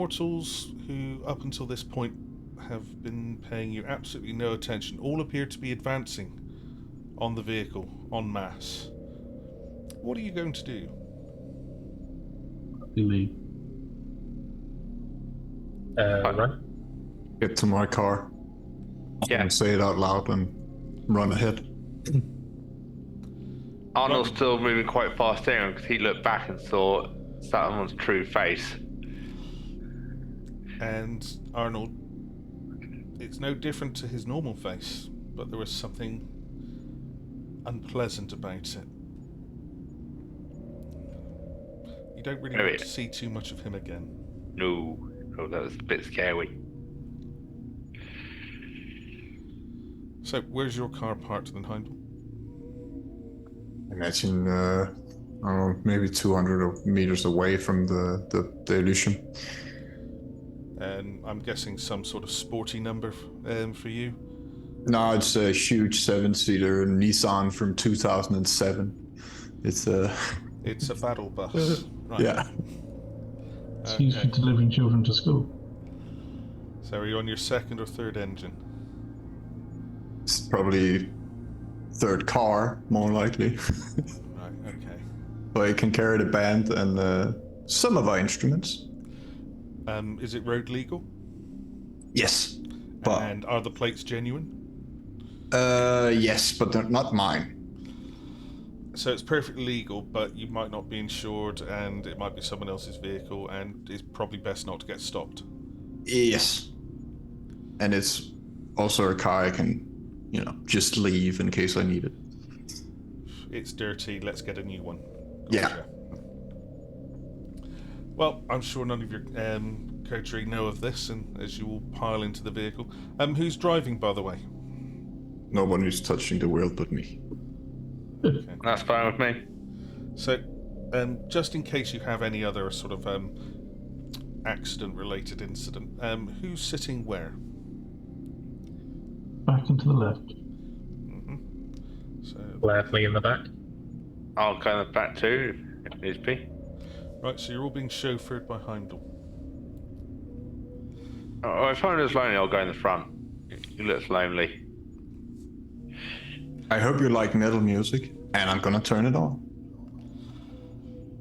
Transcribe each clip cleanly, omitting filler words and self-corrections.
mortals who, up until this point, have been paying you absolutely no attention, all appear to be advancing on the vehicle, en masse. What are you going to do? Leave. Run. Get to my car. Yeah. And say it out loud and run ahead. Arnold's still moving quite fast there because he looked back and saw someone's true face. And Arnold, it's no different to his normal face, but there was something unpleasant about it. You don't really want to see too much of him again. No, that was a bit scary. So, where's your car parked then, Heimdal? Imagine, I don't know, maybe 200 meters away from the illusion. And I'm guessing some sort of sporty number for you? No, it's a huge 7-seater Nissan from 2007. It's a battle bus. Right. Yeah. It's used for delivering children to school. So are you on your second or third engine? It's probably third car, more likely. Right, okay. But it can carry the band and some of our instruments. Is it road legal? Yes. But and are the plates genuine? yes, but they're not mine. So it's perfectly legal, but you might not be insured, and it might be someone else's vehicle, and it's probably best not to get stopped. Yes. And it's also a car I can, just leave in case I need it. It's dirty, let's get a new one. Gotcha. Yeah. Well, I'm sure none of your coterie know of this, and as you all pile into the vehicle. Who's driving, by the way? No one is touching the wheel but me. Okay. That's fine with me. So, just in case you have any other sort of accident-related incident, who's sitting where? Back and to the left. Mm-hmm. So, Gladly in the back. I'll go in the back too, if needs be. right, so you're all being chauffeured by Heimdal. Oh, if Heimdal's lonely, I'll go in the front. He looks lonely. I hope you like metal music, and I'm gonna turn it on.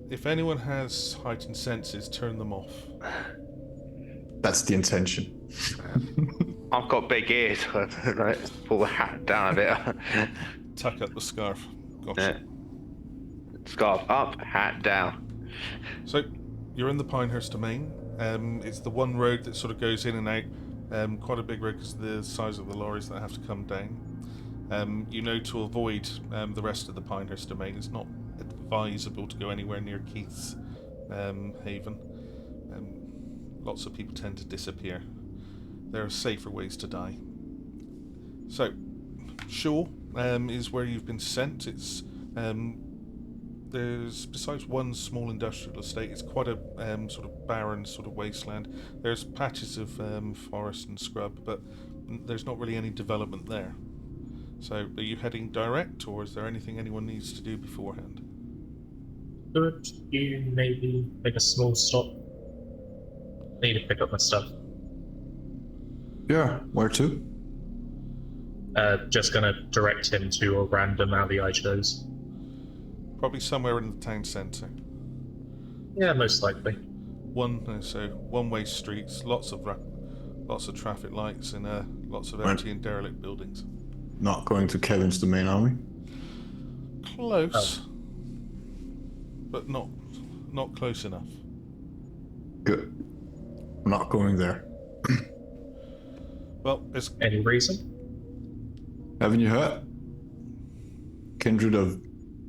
If anyone has heightened senses, turn them off. That's the intention. I've got big ears, so I pull the hat down a bit. Tuck up the scarf. Gotcha. Yeah. Scarf up, hat down. So, you're in the Pinehurst domain. It's the one road that sort of goes in and out. Quite a big road because of the size of the lorries that have to come down. To avoid the rest of the Pinehurst domain, it's not advisable to go anywhere near Keith's haven. Lots of people tend to disappear. There are safer ways to die. So, Shaw is where you've been sent. It's there's, besides one small industrial estate, it's quite a sort of barren sort of wasteland. There's patches of forest and scrub, but there's not really any development there. So, are you heading direct, or is there anything anyone needs to do beforehand? Could you maybe make a small stop? Need to pick up my stuff. Yeah, where to? Just gonna direct him to a random alley I chose. Probably somewhere in the town centre. Yeah, most likely. One-way streets, lots of traffic lights, and lots of empty and derelict buildings. Not going to Kevin's domain, are we? Close, but not close enough. Good. I'm not going there. Well, there's Any reason? Haven't you heard? Kindred of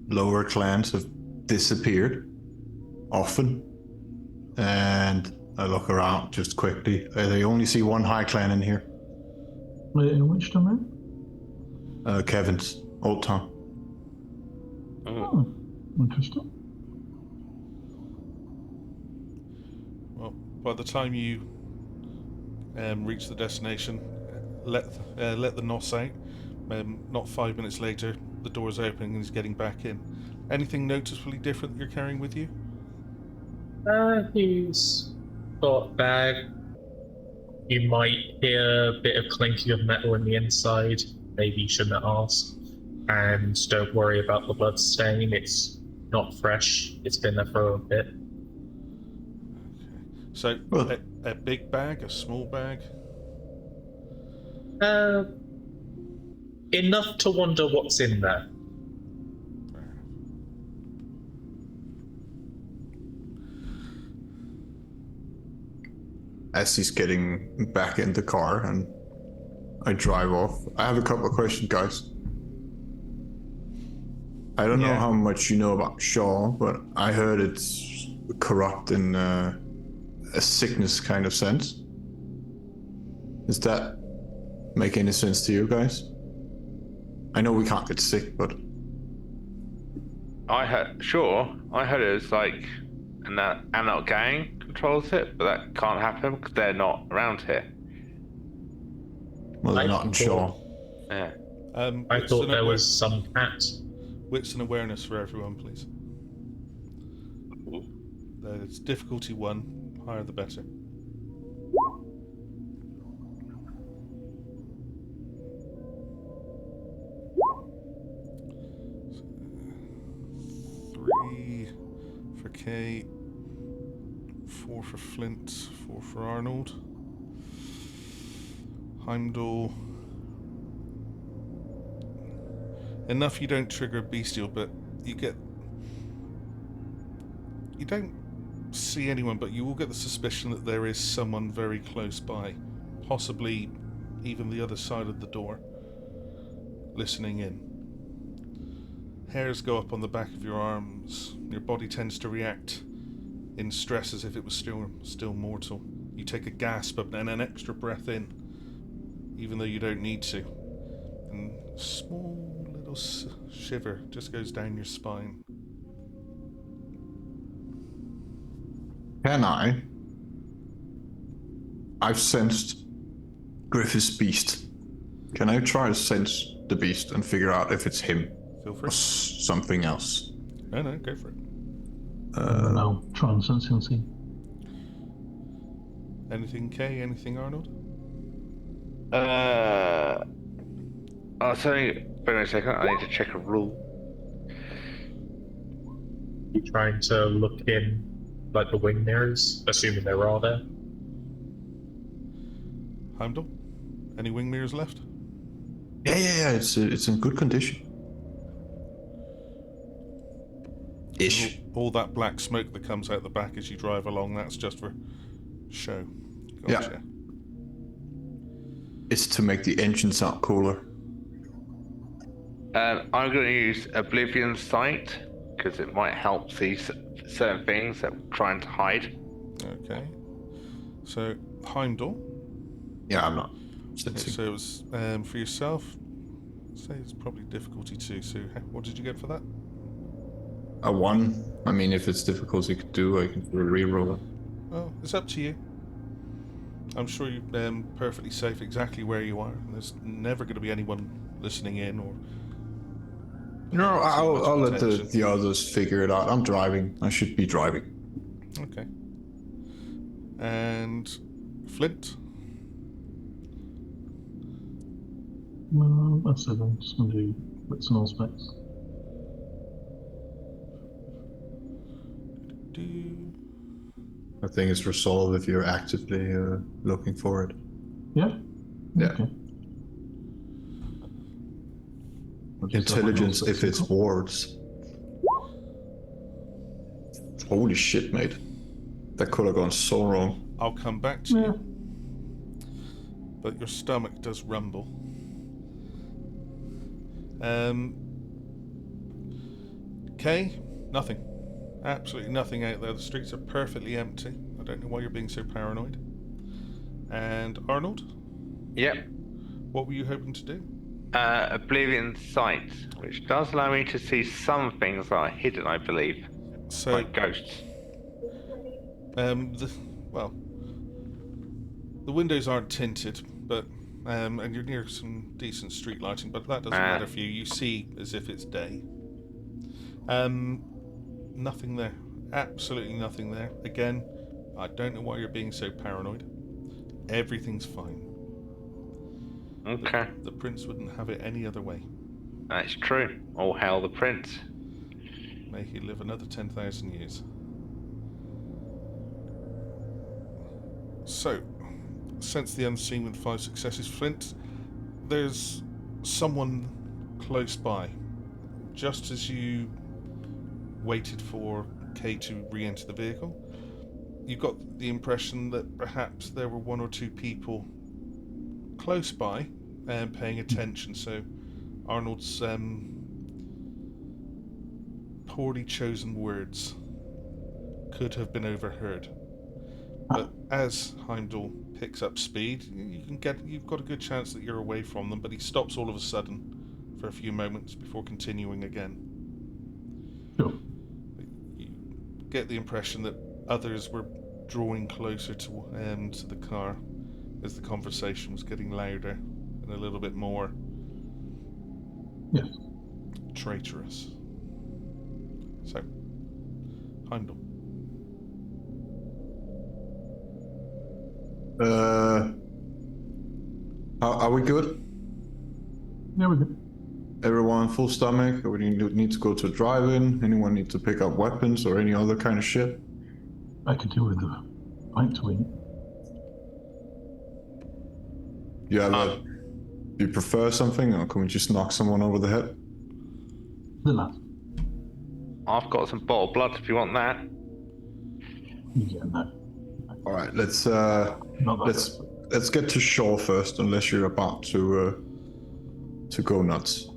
lower clans have disappeared often, and I look around just quickly. I only see one high clan in here. Wait, in which domain? Kevin's Old Town. Oh, interesting. well, by the time you reach the destination, let the Nos out. Not 5 minutes later, the door's opening and he's getting back in. Anything noticeably different that you're carrying with you? He's got a bag. You might hear a bit of clinking of metal in the inside. Maybe you shouldn't have asked. And don't worry about the blood stain. It's not fresh. It's been there for a bit. So, Well- a big bag, a small bag? Enough to wonder what's in there. Fair enough. As he's getting back in the car and I drive off, I have a couple of questions, guys. I don't know Yeah. how much you know about Shaw, but I heard it's corrupt in a sickness kind of sense. Does that make any sense to you guys? I know we can't get sick, but I heard it was like an adult gang controls it, but that can't happen because they're not around here. well, they're I not in thought- Shaw. Yeah. I Wits thought and there was some cat. Wits and awareness for everyone, please. It's difficulty 1, higher the better. Three for Kay, 4 for Flint, 4 for Arnold. Heimdal. Enough you don't trigger a bestial, but you don't see anyone, but you will get the suspicion that there is someone very close by, possibly even the other side of the door, listening in. Hairs go up on the back of your arms. Your body tends to react in stress as if it was still mortal. You take a gasp and an extra breath in, even though you don't need to. And a small little shiver just goes down your spine. Can I? I've sensed Griffith's beast. Can I try to sense the beast and figure out if it's him Feel or free. something else? No, go for it. No, try and sense and see. Anything Kay? Anything Arnold? Oh, sorry. Wait a second. I need to check a rule. You trying to look in, like the wing mirrors, assuming there are there. Heimdal? Any wing mirrors left? Yeah. It's in good condition. Ish. All that black smoke that comes out the back as you drive along, that's just for show. Gotcha. Yeah. It's to make the engine sound cooler. I'm going to use Oblivion Sight because it might help see certain things that I'm trying to hide. Okay. So, Heimdal. Yeah, I'm not Okay, sensing. so it was for yourself. I'd say it's probably difficulty 2. So, what did you get for that? A 1. I mean, if it's difficulty to do, I can reroll it. Well, it's up to you. I'm sure you're perfectly safe exactly where you are. There's never going to be anyone listening in or. No, I'll let attention. the others figure it out. I'm driving. I should be driving. Okay. And Flint. No, that's it. I'm just going to do bits and all specs. I think it's resolved if you're actively looking for it. Yeah? Yeah. Okay. I'll just have my Intelligence all if specs it's on. wards. Holy shit, mate. That could have gone so wrong. I'll come back to Yeah. you. But your stomach does rumble. Kay, nothing. Absolutely nothing out there. The streets are perfectly empty. I don't know why you're being so paranoid. And Arnold, Yep. what were you hoping to do? Oblivion Sight, which does allow me to see some things that are hidden, I believe, So, like ghosts. the windows aren't tinted, but and you're near some decent street lighting, but that doesn't matter for you. You see as if it's day. Nothing there. Absolutely nothing there. Again, I don't know why you're being so paranoid. Everything's fine. Okay, The prince wouldn't have it any other way. that's true. All hail the prince. May he live another 10,000 years. So, sense the unseen with 5 successes. Flint, there's someone close by. Just as you waited for Kay to re-enter the vehicle, you got the impression that perhaps there were 1 or 2 people close by and paying attention. So Arnold's poorly chosen words could have been overheard. But as Heimdal picks up speed, you've got a good chance that you're away from them, but he stops all of a sudden for a few moments before continuing again. Sure. You get the impression that others were drawing closer to the car as the conversation was getting louder and a little bit more Yes. traitorous. So, Heimdal. Are we good? Yeah, we're good. Everyone full stomach? Or we need to go to drive-in? Anyone need to pick up weapons or any other kind of shit? I could do with a pint to eat. You prefer something, or can we just knock someone over the head? The last. I've got some bottled blood if you want that. Yeah, no. All right, let's Not that let's get to shore first, unless you're about to go nuts.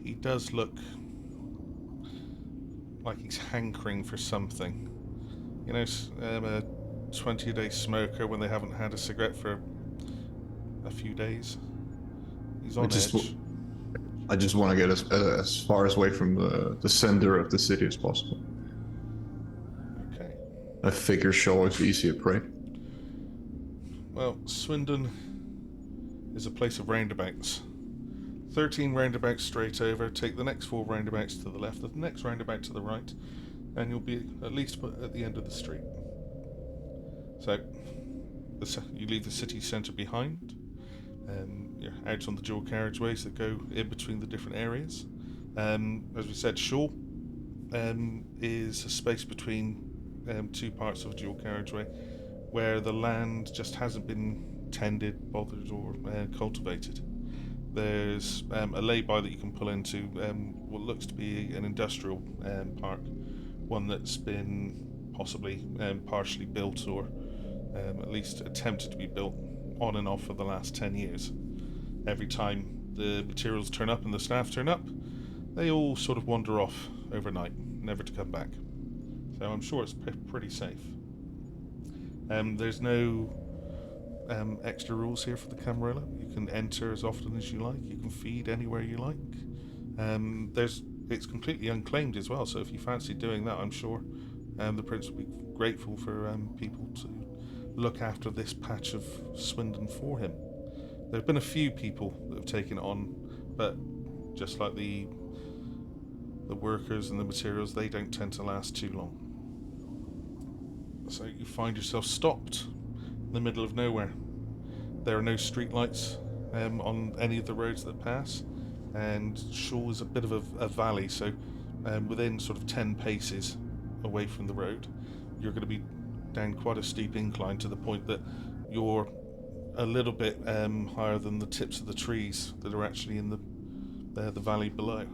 He does look like he's hankering for something. You know, a 20-a-day smoker when they haven't had a cigarette for a few days. He's on edge. I just want to get as far away from the center of the city as possible. Okay. I figure shore is easier prey. Well, Swindon is a place of roundabouts. 13 roundabouts straight over, take the next 4 roundabouts to the left, the next roundabout to the right, and you'll be at least at the end of the street. So, you leave the city centre behind, you're out on the dual carriageways that go in between the different areas. As we said, Shaw is a space between 2 parts of a dual carriageway where the land just hasn't been tended, bothered, or cultivated. There's a lay-by that you can pull into what looks to be an industrial park, one that's been possibly partially built or at least attempted to be built on and off for the last 10 years. Every time the materials turn up and the staff turn up, they all sort of wander off overnight, never to come back. So I'm sure it's pretty safe. There's no extra rules here for the Camarilla. You can enter as often as you like. You can feed anywhere you like. It's completely unclaimed as well. So if you fancy doing that, I'm sure the prince would be grateful for people to look after this patch of Swindon for him. There have been a few people that have taken it on, but just like the workers and the materials, they don't tend to last too long. So you find yourself stopped in the middle of nowhere. There are no streetlights on any of the roads that pass, and Shaw is a bit of a valley, so within sort of 10 paces away from the road, you're going to be down quite a steep incline to the point that you're a little bit higher than the tips of the trees that are actually in the valley below.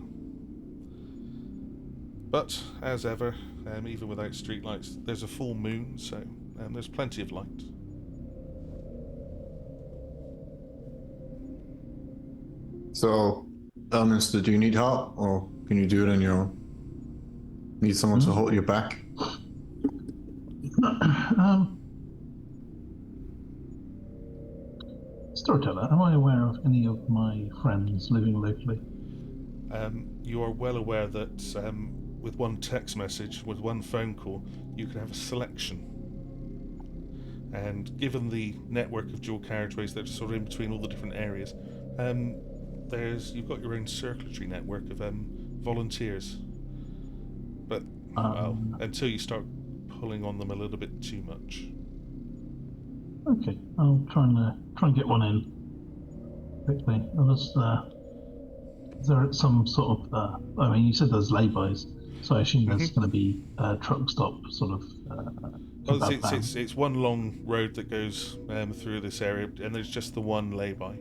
But as ever, even without streetlights, there's a full moon, so there's plenty of light. So, Elminster, do you need help, or can you do it on your own? Need someone to hold your back? Storyteller, am I aware of any of my friends living locally? You are well aware that with one text message, with one phone call, you can have a selection. And given the network of dual carriageways that are sort of in between all the different areas, you've got your own circulatory network of volunteers. But Well, until you start pulling on them a little bit too much. Okay, I'll try and get one in quickly. I'll just. Is there some sort of? I mean, you said there's laybys, so I assume there's going to be a truck stop sort of. Well, kebab van. it's one long road that goes through this area, and there's just the one lay-by.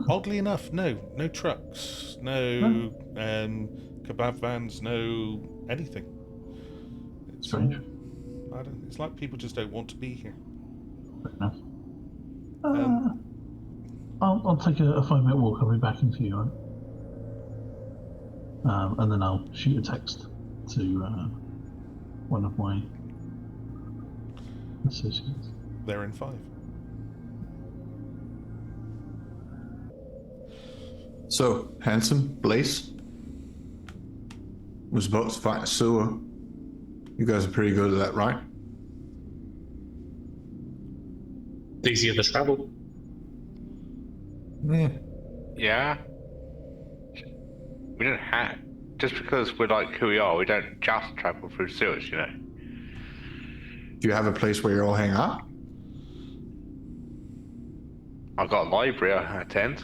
Oddly enough, no trucks, no kebab vans, no anything. It's Strange. It's like people just don't want to be here. Fair enough. I'll take a 5-minute walk. I'll be back in for you, right? And then I'll shoot a text to one of my associates. They're in 5. So, Handsome, Blaze was about to fight a sewer. You guys are pretty good at that, right? It's easier to travel. Yeah. Yeah. We don't have. Just because we're like who we are, we don't just travel through sewers, you know. Do you have a place where you all hang out? I've got a library I attend.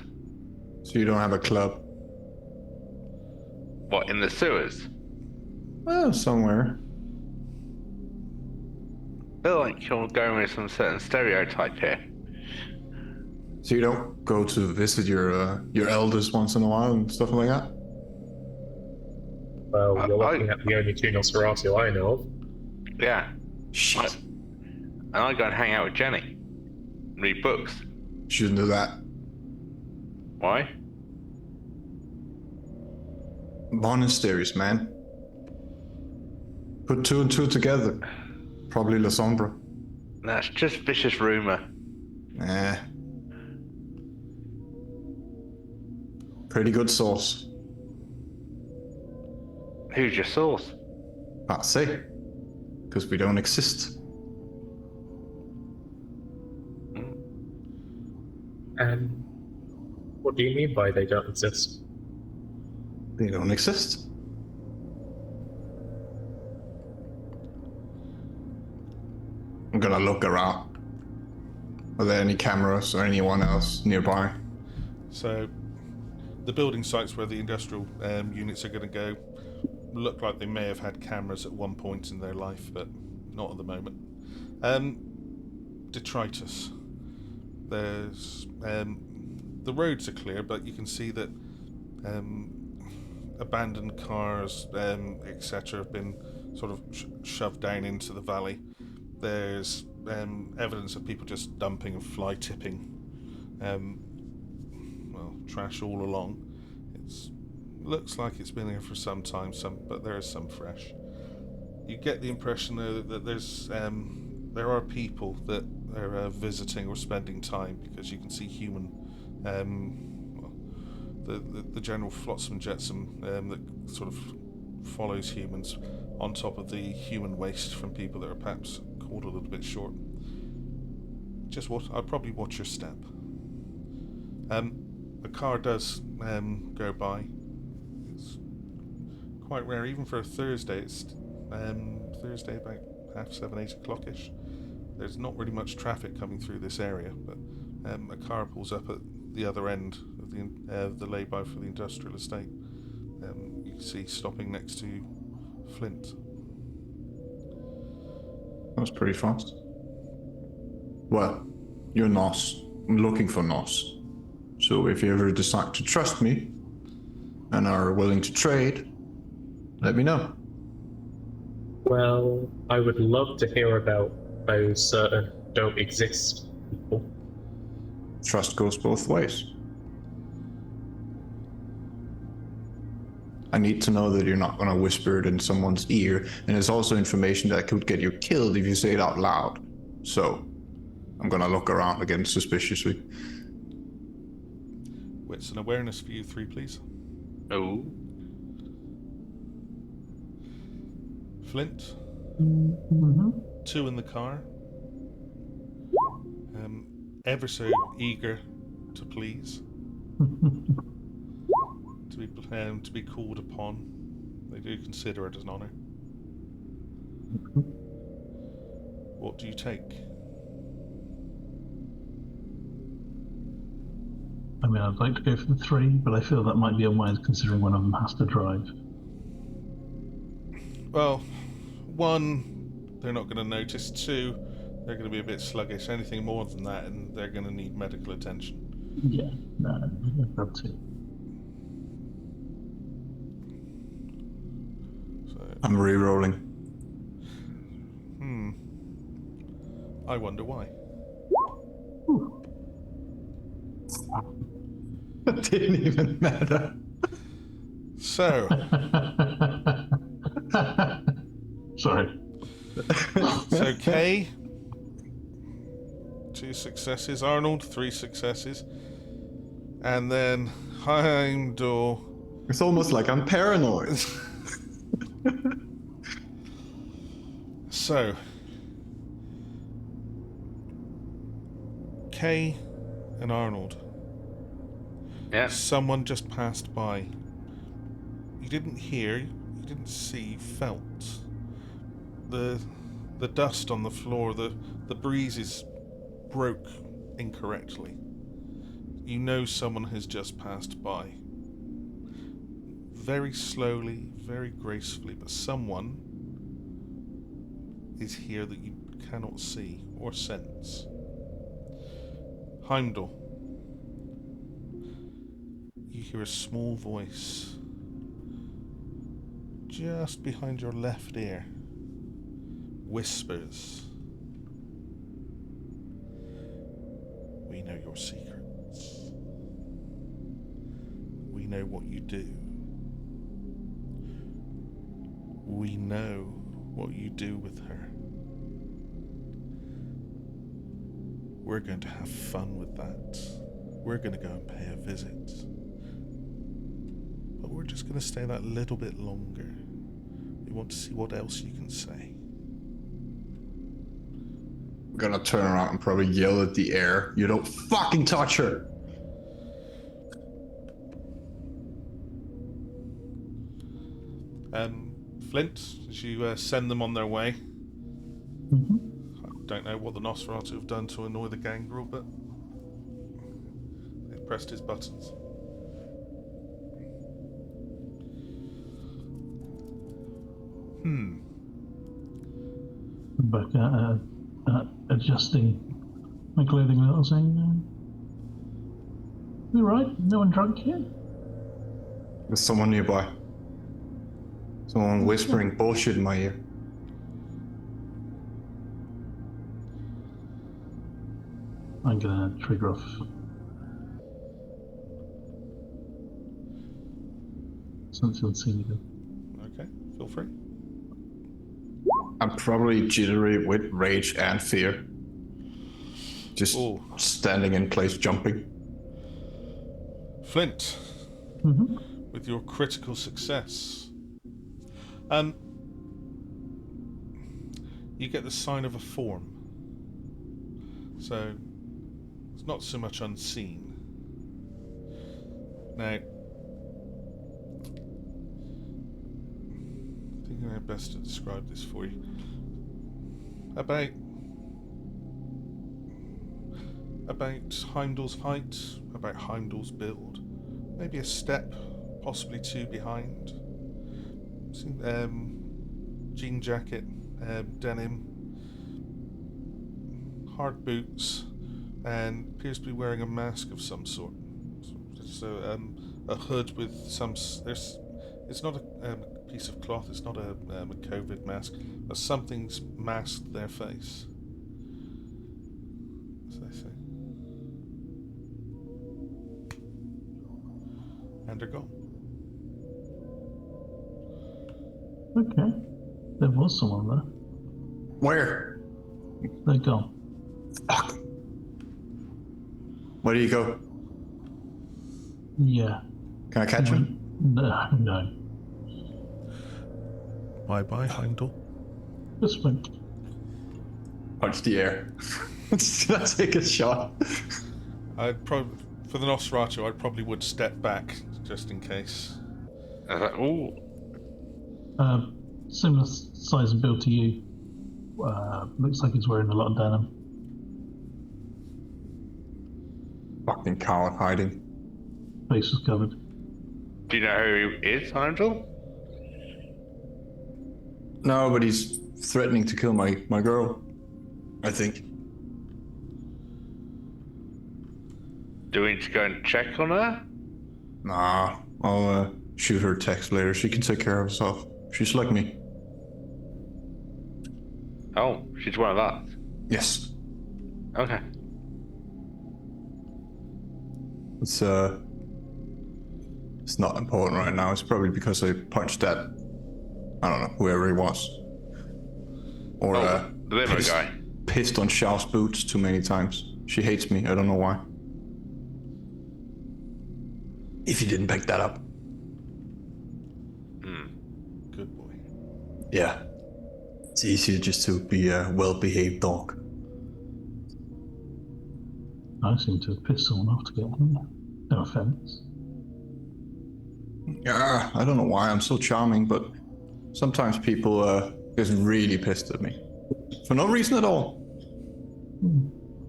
So you don't have a club? What, in the sewers? Well, somewhere. I feel like you're going with some certain stereotype here. So you don't go to visit your elders once in a while and stuff like that? Well, you're looking at the only 2 Nosferatu I know of. Yeah. Shit. And I go and hang out with Jenny. Read books. Shouldn't do that. Why? Monasteries, man. Put 2 and 2 together. Probably La Sombra. That's just vicious rumor. Eh. Pretty good source. Who's your source? Can't say. Because we don't exist. And what do you mean by they don't exist? They don't exist. I'm gonna look around. Are there any cameras or anyone else nearby? So, the building sites where the industrial units are going to go look like they may have had cameras at one point in their life, but not at the moment. Detritus. There's the roads are clear, but you can see that abandoned cars, etc., have been sort of shoved down into the valley. There's evidence of people just dumping and fly tipping trash all along. It looks like it's been here for some time, but there is some fresh. You get the impression though that there are people that are visiting or spending time, because you can see human, the general flotsam and jetsam that sort of follows humans on top of the human waste from people that are perhaps caught a little bit short. I'd probably watch your step. A car does go by. It's quite rare, even for a Thursday. It's Thursday about 7:30, 8 o'clock-ish. There's not really much traffic coming through this area, but a car pulls up at the other end of the lay-by for the industrial estate. You can see stopping next to Flint. That was pretty fast. Well, you're Nos. I'm looking for Nos. So if you ever decide to trust me and are willing to trade, let me know. Well, I would love to hear about those certain don't exist people. Trust goes both ways. I need to know that you're not going to whisper it in someone's ear, and it's also information that could get you killed if you say it out loud. So, I'm going to look around again suspiciously. Wits and awareness for you 3, please. Oh. Flint. Mm-hmm. 2 in the car. Ever so eager to please. To be called upon. They do consider it as an honour. What do you take? I mean, I'd like to go for the 3, but I feel that might be unwise considering one of them has to drive. Well, 1, they're not going to notice. 2, they're going to be a bit sluggish. Anything more than that, and they're going to need medical attention. Yeah, no, I've got 2. So, I'm re-rolling. I wonder why. It didn't even matter. So, Sorry. so Kay, 2 successes. Arnold, 3 successes. And then Heimdal. It's almost like I'm paranoid. So, Kay and Arnold. Yeah. Someone just passed by. You didn't hear, you didn't see, you felt the dust on the floor, the breezes broke incorrectly. You know someone has just passed by. Very slowly, very gracefully, but someone is here that you cannot see or sense. Heimdal. You hear a small voice just behind your left ear. Whispers. We know your secrets. We know what you do. We know what you do with her. We're going to have fun with that. We're going to go and pay a visit. But we're just going to stay that little bit longer. We want to see what else you can say. I'm gonna turn around and probably yell at the air. You don't fucking touch her! Flint, as you send them on their way. Mm-hmm. I don't know what the Nosferatu have done to annoy the Grangrel, but they pressed his buttons. Back adjusting my clothing a little, saying, "You right? No one drunk here?" There's someone nearby. Someone whispering bullshit in my ear. I'm gonna trigger off sense unseen again. Okay, feel free. I'm probably jittery with rage and fear. Just Ooh. standing in place, jumping. Flint, Mm-hmm. with your critical success. You get the sign of a form. So, it's not so much unseen. Now, I think I know best to describe this for you. About Heimdal's height, about Heimdal's build, maybe a step, possibly 2 behind. Jean jacket, denim, hard boots, and appears to be wearing a mask of some sort. So a hood with some. It's not a piece of cloth. It's not a COVID mask, but something's masked their face. As they say, and they're gone. Okay. There was someone there. Where? They're gone. Fuck. Where do you go? Yeah. Can I catch him? No. Bye, Heimdal. Just went. Punch the air. Should I take a shot? I'd probably, for the Nosferatu, I probably would step back just in case. I was like, ooh. similar size and build to you. Looks like he's wearing a lot of denim. Fucking coward hiding. Face was covered. Do you know who he is, Heimdal? No, but he's threatening to kill my girl, I think. Do we need to go and check on her? Nah, I'll shoot her a text later. She can take care of herself. She's like me. Oh, she's one of us. Yes. Okay. It's not important right now. It's probably because I punched that, I don't know, whoever he was. Or the liver guy. pissed on Xiao's boots too many times. She hates me. I don't know why. If you didn't pick that up. Good boy. Yeah. It's easier just to be a well-behaved dog. I seem to have pissed someone off to get in there. No offense. Yeah, I don't know why I'm so charming, but sometimes people get really pissed at me. For no reason at all.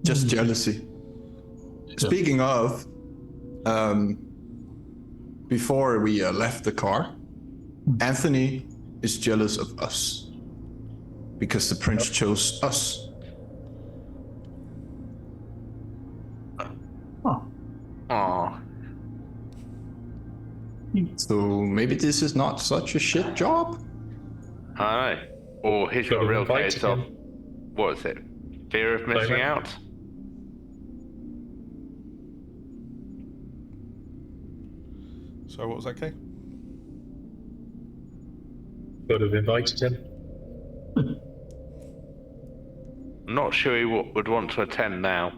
Just jealousy. Sure. Speaking of, before we left the car, Anthony is jealous of us. Because the prince chose us. Oh, Aw. So maybe this is not such a shit job? I know. Or he's got a Gotta real invite case of, him. what is it? Fear of missing Sorry, out? So what was that, Kay? Could have invited him. I'm not sure he would want to attend now.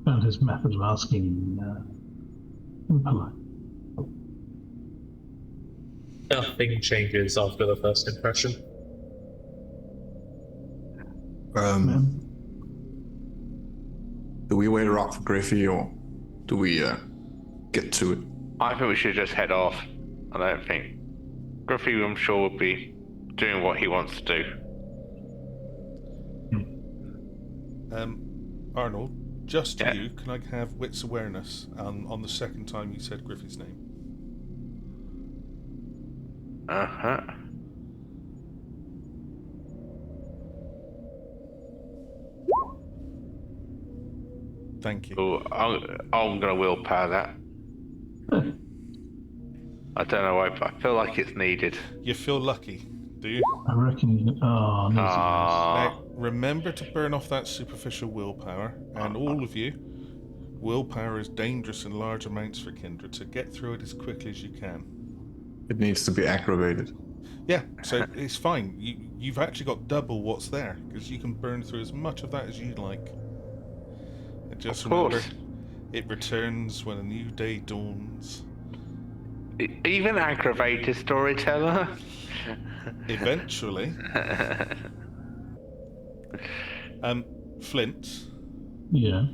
found his method of asking impolite. Nothing changes after the first impression. Do we wait around for Griffey or do we get to it? I think we should just head off. I don't think. Grumpy, I'm sure, will be doing what he wants to do. Arnold, just Yeah. you, can I have wits awareness on the second time you said Griffey's name? Uh-huh. Thank you. Oh, I'm gonna willpower that. I don't know why, but I feel like it's needed. You feel lucky, do you? I reckon. Oh, no. Now, remember to burn off that superficial willpower, and all of you, willpower is dangerous in large amounts for Kindred, so get through it as quickly as you can. It needs to be aggravated. Yeah, so it's fine. You've actually got double what's there, because you can burn through as much of that as you like. And just Of course. remember, it returns when a new day dawns. Even aggravated storyteller. Eventually. Flint, Yeah.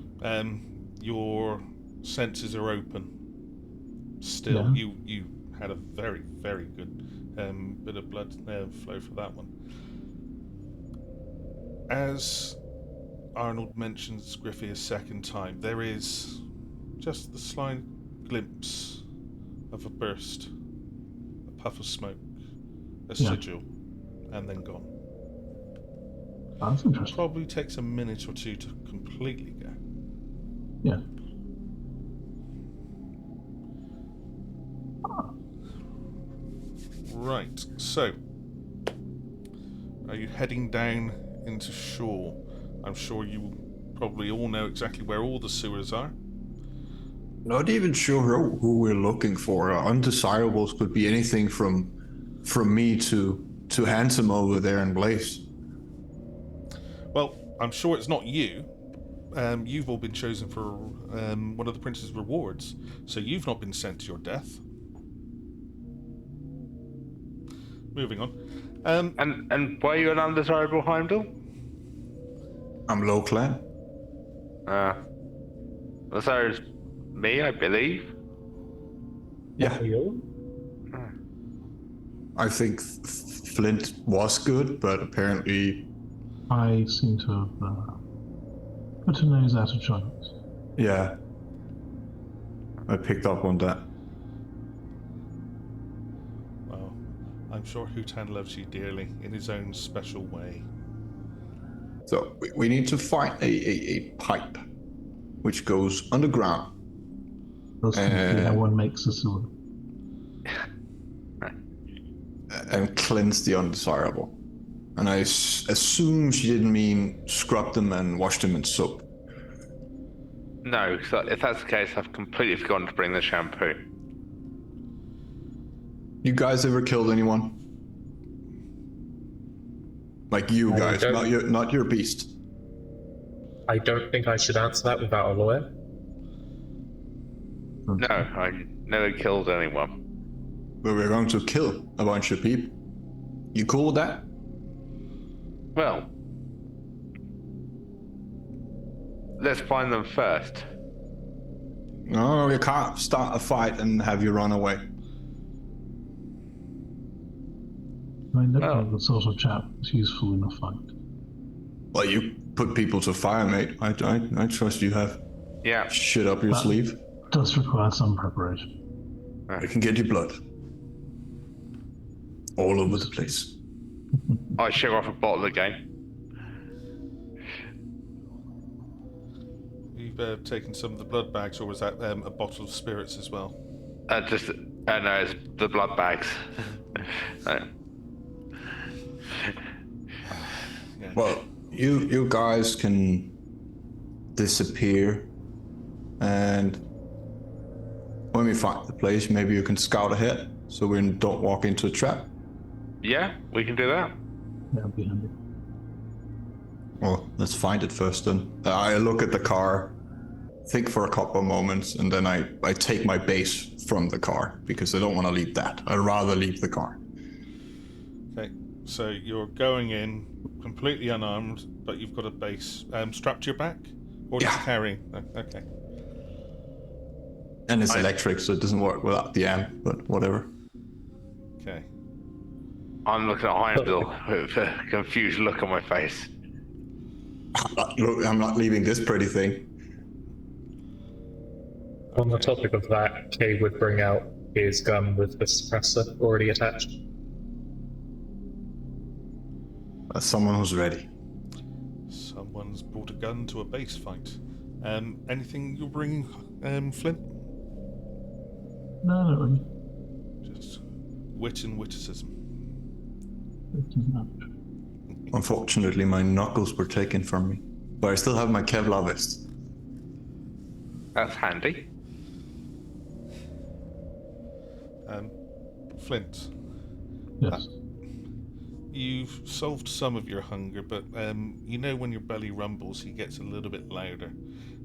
your senses are open. Still, you had a very, very good bit of blood flow for that one. As Arnold mentions Griffey a second time, there is just the slight glimpse of a burst, a puff of smoke, a sigil, and then gone. That's interesting. Probably takes a minute or two to completely go. Yeah. Right, so are you heading down into shore? I'm sure you probably all know exactly where all the sewers are. Not even sure who we're looking for. Undesirables could be anything from me to Handsome over there in Blaze. Well, I'm sure it's not you. You've all been chosen for one of the prince's rewards, so you've not been sent to your death. Moving on. And were you an undesirable Heimdal? I'm low clan. So it's me, I believe. Yeah. I think Flint was good, but apparently, I seem to have put a nose out of joint. yeah, I picked up on that. Well, I'm sure Hutan loves you dearly in his own special way. So we need to find a pipe which goes underground. Does seem to be how one makes a sewer. And cleanse the undesirable. And I assume she didn't mean scrub them and wash them in soap. No, so if that's the case, I've completely forgotten to bring the shampoo. You guys ever killed anyone? Like you guys, not your beast. I don't think I should answer that without a lawyer. No, I never killed anyone. But we're going to kill a bunch of people. You cool with that? Well, let's find them first. No, you can't start a fight and have you run away. I look like the sort of chap that's useful in a fight. Well, you put people to fire, mate. I trust you have Yeah. shit up your sleeve. Does require some preparation. I can get you blood. All over the place. I share off a bottle again. You've taken some of the blood bags, or was that a bottle of spirits as well? No, it's the blood bags. Yeah. Well, you guys can disappear, and when we find the place, maybe you can scout ahead so we don't walk into a trap. Yeah, we can do that. That would be handy. Well, let's find it first then. I look at the car, think for a couple of moments, and then I take my base from the car because I don't want to leave that. I'd rather leave the car. Okay, so you're going in completely unarmed, but you've got a base strapped to your back? Or just carrying? Okay. And it's electric, so it doesn't work without the amp, but whatever. Okay. I'm looking at Heimdal with a confused look on my face. I'm not leaving this pretty thing. On the topic of that, Kay would bring out his gun with the suppressor already attached. As someone who's ready. Someone's brought a gun to a base fight. Anything you're bringing, Flint? No, not really. Just wit and witticism. It's not. Unfortunately, my knuckles were taken from me, but I still have my Kevlar vest. That's handy. Flint, Yes. you've solved some of your hunger, but you know when your belly rumbles, he gets a little bit louder,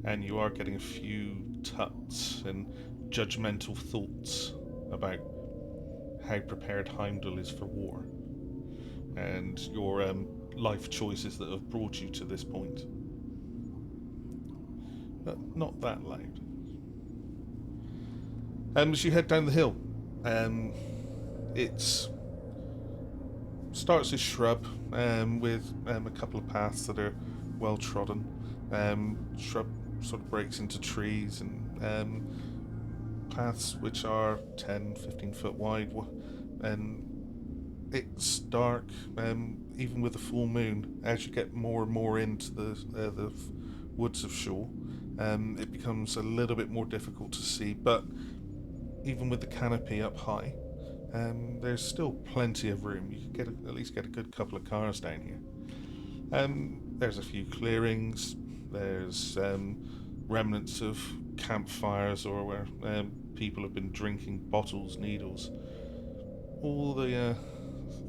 and you are getting a few tuts and judgmental thoughts about how prepared Heimdal is for war, and your life choices that have brought you to this point. But not that loud. As you head down the hill, it starts as shrub with a couple of paths that are well trodden. Shrub sort of breaks into trees and paths which are 10, 15 foot wide, and it's dark, even with the full moon. As you get more and more into the woods of Shaw, it becomes a little bit more difficult to see, but even with the canopy up high, there's still plenty of room. You can at least get a good couple of cars down here. There's a few clearings, there's remnants of campfires or where people have been drinking bottles, needles, all the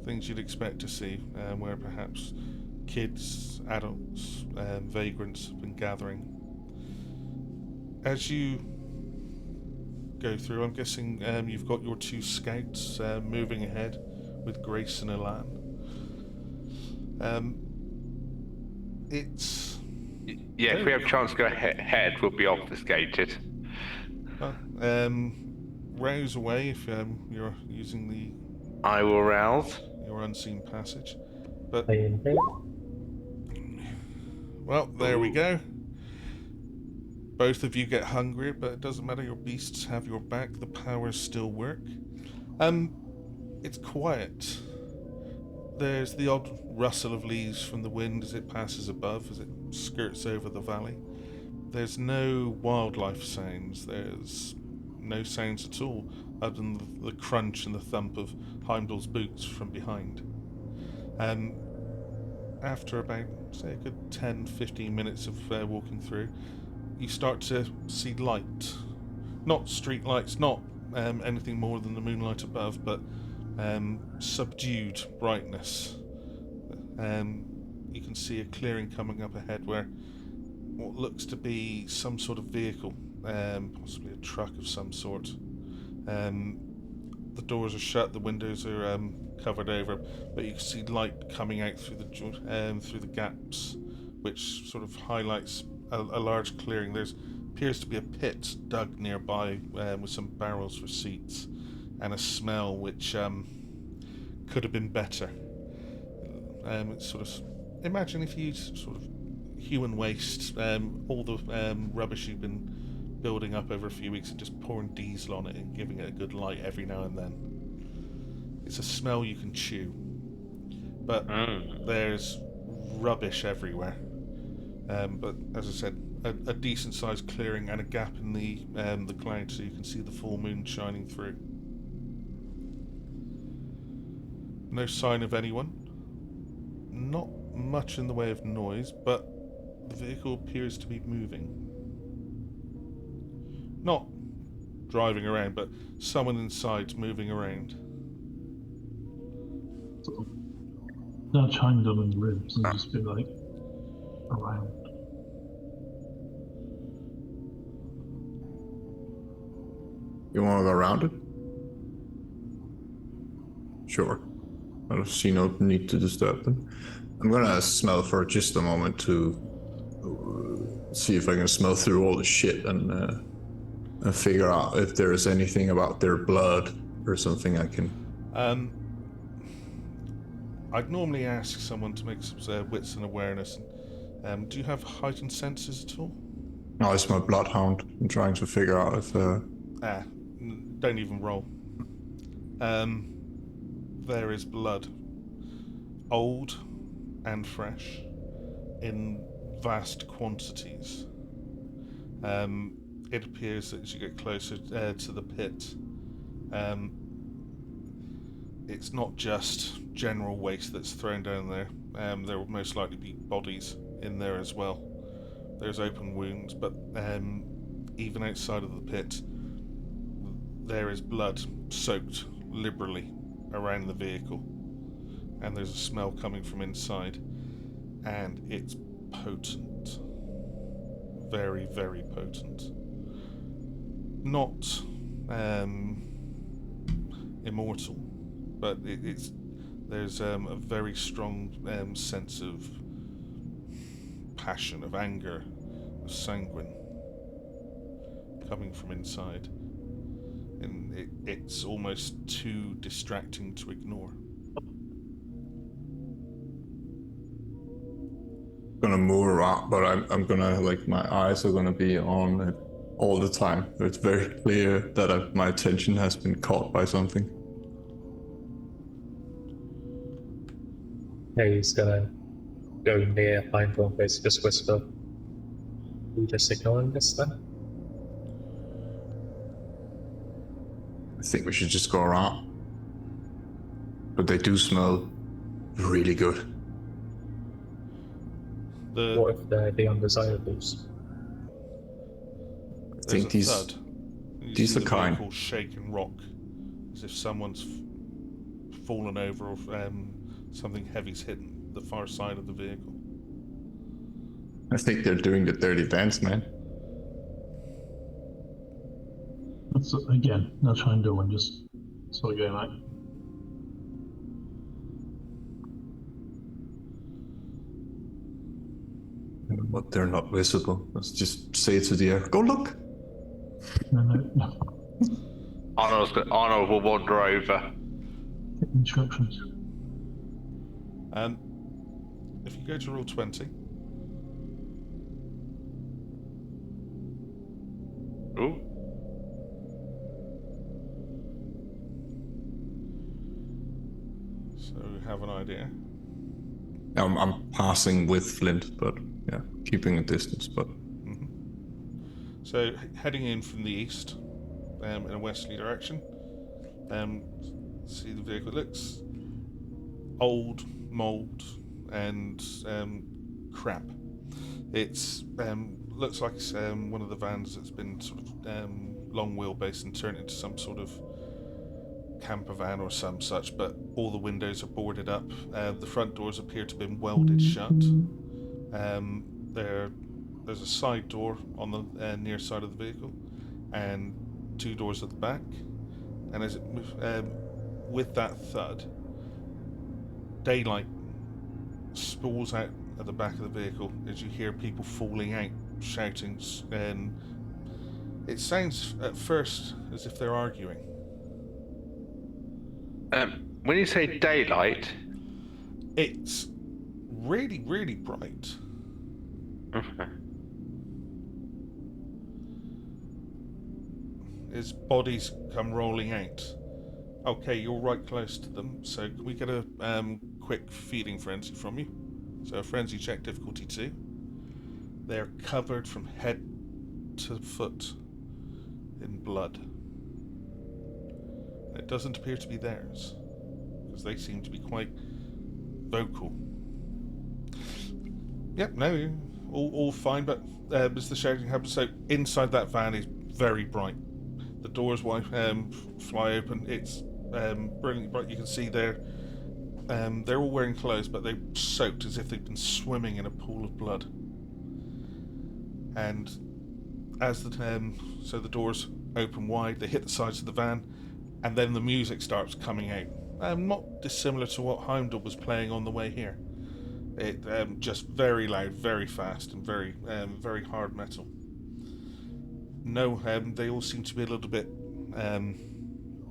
things you'd expect to see where perhaps kids, adults, vagrants have been gathering. As you go through, I'm guessing you've got your two scouts moving ahead with Grace and Elan. It's... Yeah, if we have a chance to go ahead, we'll be obfuscated. Rouse away if you're using the I will rouse. your unseen passage. But Playing here. well, there we go. Both of you get hungry, but it doesn't matter. Your beasts have your back. The powers still work. It's quiet. There's the odd rustle of leaves from the wind as it passes above, as it skirts over the valley. There's no wildlife sounds. There's no sounds at all, other than the crunch and the thump of Heimdal's boots from behind. After about, say, a good 10-15 minutes of walking through, you start to see light. Not street lights, not anything more than the moonlight above, but subdued brightness. You can see a clearing coming up ahead where what looks to be some sort of vehicle, possibly a truck of some sort. The doors are shut, the windows are covered over, but you can see light coming out through the gaps, which sort of highlights a large clearing. There appears to be a pit dug nearby with some barrels for seats, and a smell which could have been better. It's sort of, imagine if you sort of human waste, all the rubbish you've been building up over a few weeks, and just pouring diesel on it and giving it a good light every now and then. It's a smell you can chew, but there's rubbish everywhere. But as I said, a decent sized clearing and a gap in the cloud, so you can see the full moon shining through. No sign of anyone. Not much in the way of noise, but the vehicle appears to be moving. Not driving around, but someone inside's moving around. Sort of nudge Heimdal in the ribs and just be like, around. You want to go around it? Sure. I don't see no need to disturb them. I'm gonna smell for just a moment to see if I can smell through all the shit and figure out if there is anything about their blood or something I can. I'd normally ask someone to make some wits and awareness. Do you have heightened senses at all? No, it's my bloodhound. I'm trying to figure out if. Don't even roll. There is blood, old and fresh, in vast quantities. It appears that as you get closer to the pit, it's not just general waste that's thrown down there. There will most likely be bodies in there as well. There's open wounds, but even outside of the pit, there is blood soaked liberally around the vehicle, and there's a smell coming from inside, and it's potent. Very, very potent. Not immortal, but there's a very strong sense of passion, of anger, of sanguine coming from inside. And it's almost too distracting to ignore. Gonna move around, but I'm gonna, like, my eyes are gonna be on it all the time. It's very clear that my attention has been caught by something. Yeah, he's gonna go near Heimdal and basically just whisper, "You just ignoring this then?" I think we should just go around. But they do smell really good. What if they're the undesirables? I think these are kind. Vehicle shake and rock, as if someone's fallen over or something heavy's hit the far side of the vehicle. I think they're doing the dirty dance, man. That's again, nudge Heimdal and just sort of going like, But they're not visible. Let's just say it to the air. Go look! no. Arnold will wander over. Instructions. If you go to roll 20, Ooh. so you have an idea. I'm passing with Flint, but yeah, keeping a distance. But So heading in from the east, in a westerly direction, see the vehicle. It looks old, mould, and crap. It's looks like it's one of the vans that's been sort of long wheelbase and turned into some sort of camper van or some such, but all the windows are boarded up. The front doors appear to have been welded shut. There's a side door on the near side of the vehicle, and 2 doors at the back. And as it with that thud, daylight spills out at the back of the vehicle as you hear people falling out, shouting, and it sounds at first as if they're arguing. When you say daylight, It's really, really bright. okay. As bodies come rolling out. Okay, you're right close to them, so can we get a quick feeding frenzy from you? So a frenzy check, difficulty 2. They're covered from head to foot in blood. It doesn't appear to be theirs, because they seem to be quite vocal. Yep, no, all fine, but as the shouting happens, so inside that van is very bright. The doors fly open. It's brilliantly bright. You can see they're all wearing clothes, but they're soaked as if they've been swimming in a pool of blood. And as the doors open wide, they hit the sides of the van, and then the music starts coming out. Not dissimilar to what Heimdal was playing on the way here. It just very loud, very fast, and very hard metal. No, they all seem to be a little bit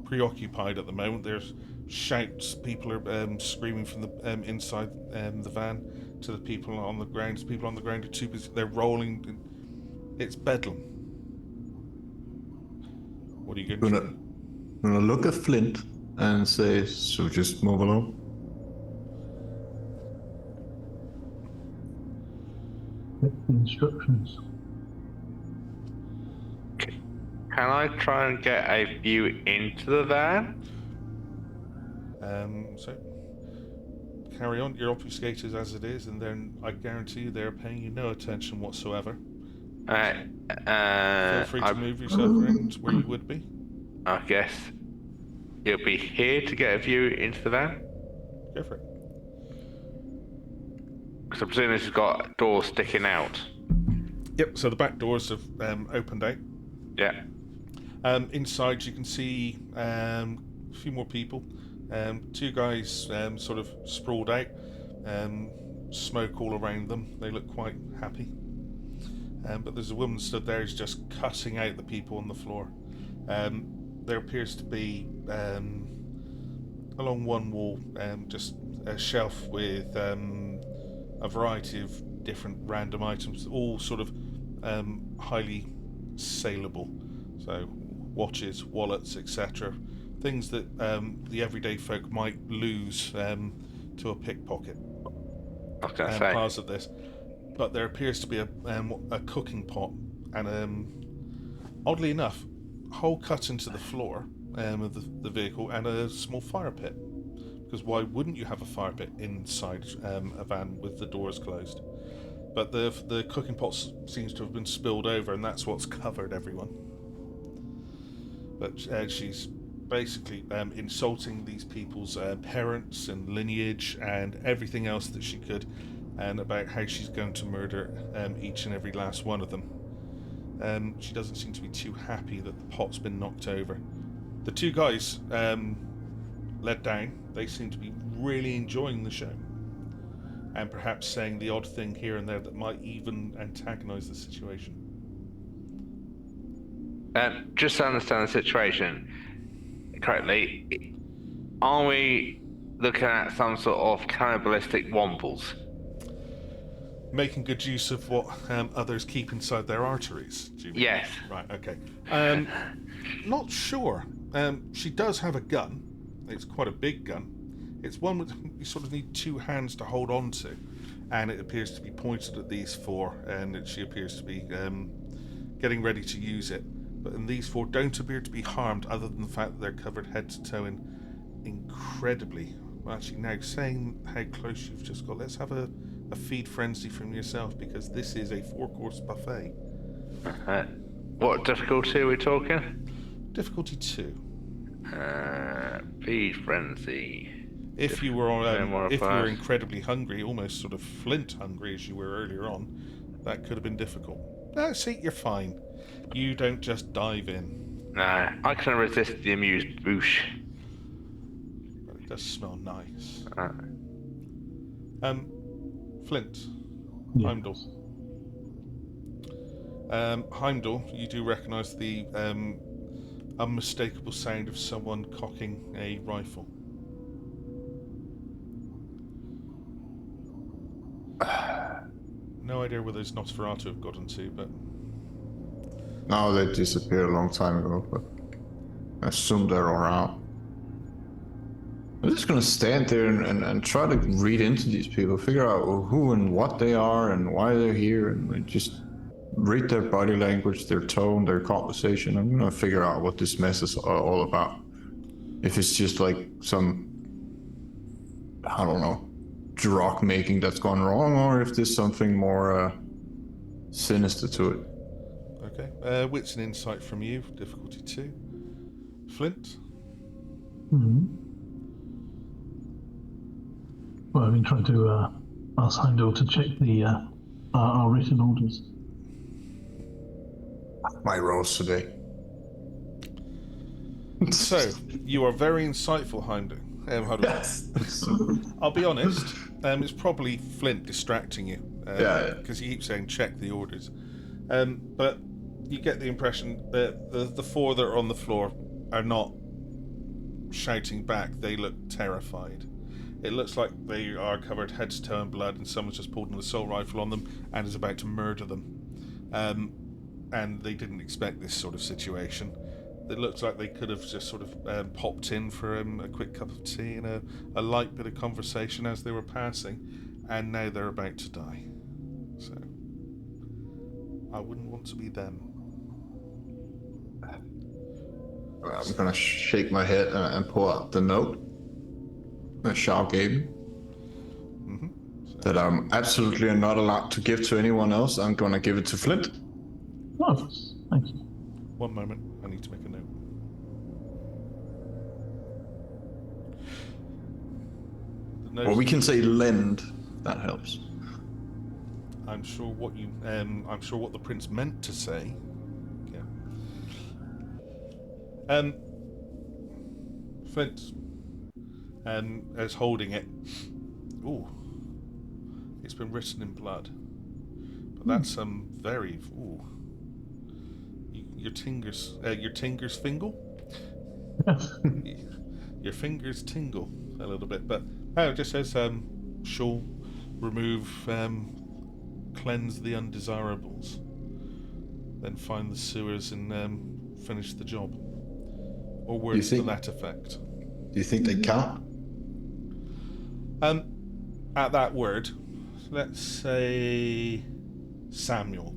preoccupied at the moment. There's shouts, people are screaming from the inside the van to the people on the ground. People on the ground are too busy. They're rolling. It's bedlam. What are you going to do? I'm gonna look at Flint and say, so just move along. Take the instructions. Can I try and get a view into the van? So carry on. You're obfuscated as it is, and then I guarantee you they're paying you no attention whatsoever. Alright. Feel free to move yourself around where you would be. I guess you'll be here to get a view into the van? Go for it. Because I'm presuming this has got doors sticking out. Yep. So the back doors have opened out. Yeah. Inside you can see a few more people. 2 guys sort of sprawled out, smoke all around them. They look quite happy. But there's a woman stood there who's just cutting out the people on the floor. There appears to be, along one wall, just a shelf with a variety of different random items, all sort of highly saleable. So watches, wallets, etc. Things that the everyday folk might lose to a pickpocket. I was going to say. Parts of this. But there appears to be a cooking pot and oddly enough, a hole cut into the floor of the vehicle and a small fire pit. Because why wouldn't you have a fire pit inside a van with the doors closed? But the cooking pot seems to have been spilled over, and that's what's covered everyone. But she's basically insulting these people's parents and lineage and everything else that she could, and about how she's going to murder each and every last one of them. She doesn't seem to be too happy that the pot's been knocked over. The 2 guys led down, they seem to be really enjoying the show, and perhaps saying the odd thing here and there that might even antagonise the situation. Just to understand the situation correctly, Are we looking at some sort of cannibalistic wombles? Making good use of what others keep inside their arteries, do you mean? Yes. Right, okay. Not sure. She does have a gun. It's quite a big gun. It's one with you sort of need two hands to hold on to, and it appears to be pointed at these four, and she appears to be getting ready to use it. But these four don't appear to be harmed, other than the fact that they're covered head to toe in incredibly. Well, actually, now saying how close you've just got, let's have a feed frenzy from yourself, because this is a 4-course buffet. What difficulty are we talking? Difficulty 2. Feed frenzy. If you were incredibly hungry, almost sort of Flint hungry as you were earlier on, that could have been difficult. No, see, you're fine. You don't just dive in. Nah, I can resist the amused boosh. But it does smell nice. Flint. Yeah. Heimdal. Heimdal, you do recognise the unmistakable sound of someone cocking a rifle. No idea where those Nosferatu have gotten to, but... No, they disappeared a long time ago, but I assume they're around. I'm just gonna stand there and try to read into these people, figure out who and what they are and why they're here, and just read their body language, their tone, their conversation. I'm gonna figure out what this mess is all about. If it's just like some, I don't know, drug making that's gone wrong, or if there's something more sinister to it. Okay. Wits and insight from you, difficulty 2. Flint? Well, I've been trying to ask Heimdal to check our written orders. My rolls today. So, you are very insightful, Heimdal. Yes. I'll be honest, it's probably Flint distracting you. Yeah. Because he keeps saying, check the orders. But you get the impression that the four that are on the floor are not shouting back. They look terrified. It looks like they are covered head to toe in blood, and someone's just pulled an assault rifle on them and is about to murder them. And they didn't expect this sort of situation. It looks like they could have just sort of popped in for a quick cup of tea and a light bit of conversation as they were passing, and now they're about to die. So, I wouldn't want to be them. I'm gonna shake my head and pull out the note that Shao gave me. That I'm absolutely not allowed to give to anyone else. I'm gonna give it to Flint. Marvelous. Thank you. One moment, I need to make a note. Or we can say lend. That helps. I'm sure what the prince meant to say. Yeah. Flint, as holding it. Ooh, it's been written in blood. But that's very. Ooh. Your tingers fingle. Your fingers tingle a little bit, but it just says shall remove, cleanse the undesirables, then find the sewers and finish the job, or words to that effect. Do you think they count? At that word, let's say Samuel.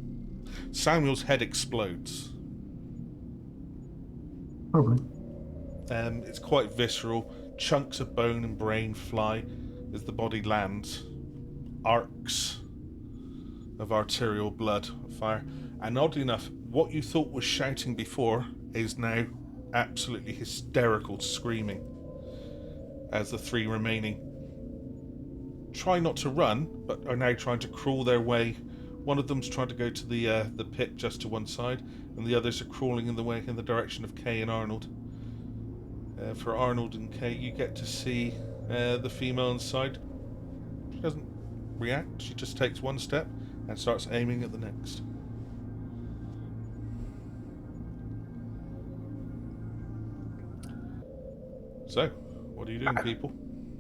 Samuel's head explodes. Probably. It's quite visceral. Chunks of bone and brain fly as the body lands. Arcs of arterial blood fire. And oddly enough, what you thought was shouting before is now absolutely hysterical screaming as the three remaining try not to run, but are now trying to crawl their way. One of them's trying to go to the pit just to one side, and the others are crawling in the direction of Kay and Arnold. For Arnold and Kay, you get to see the female inside. She doesn't react, she just takes one step and starts aiming at the next. So, What are you doing, people?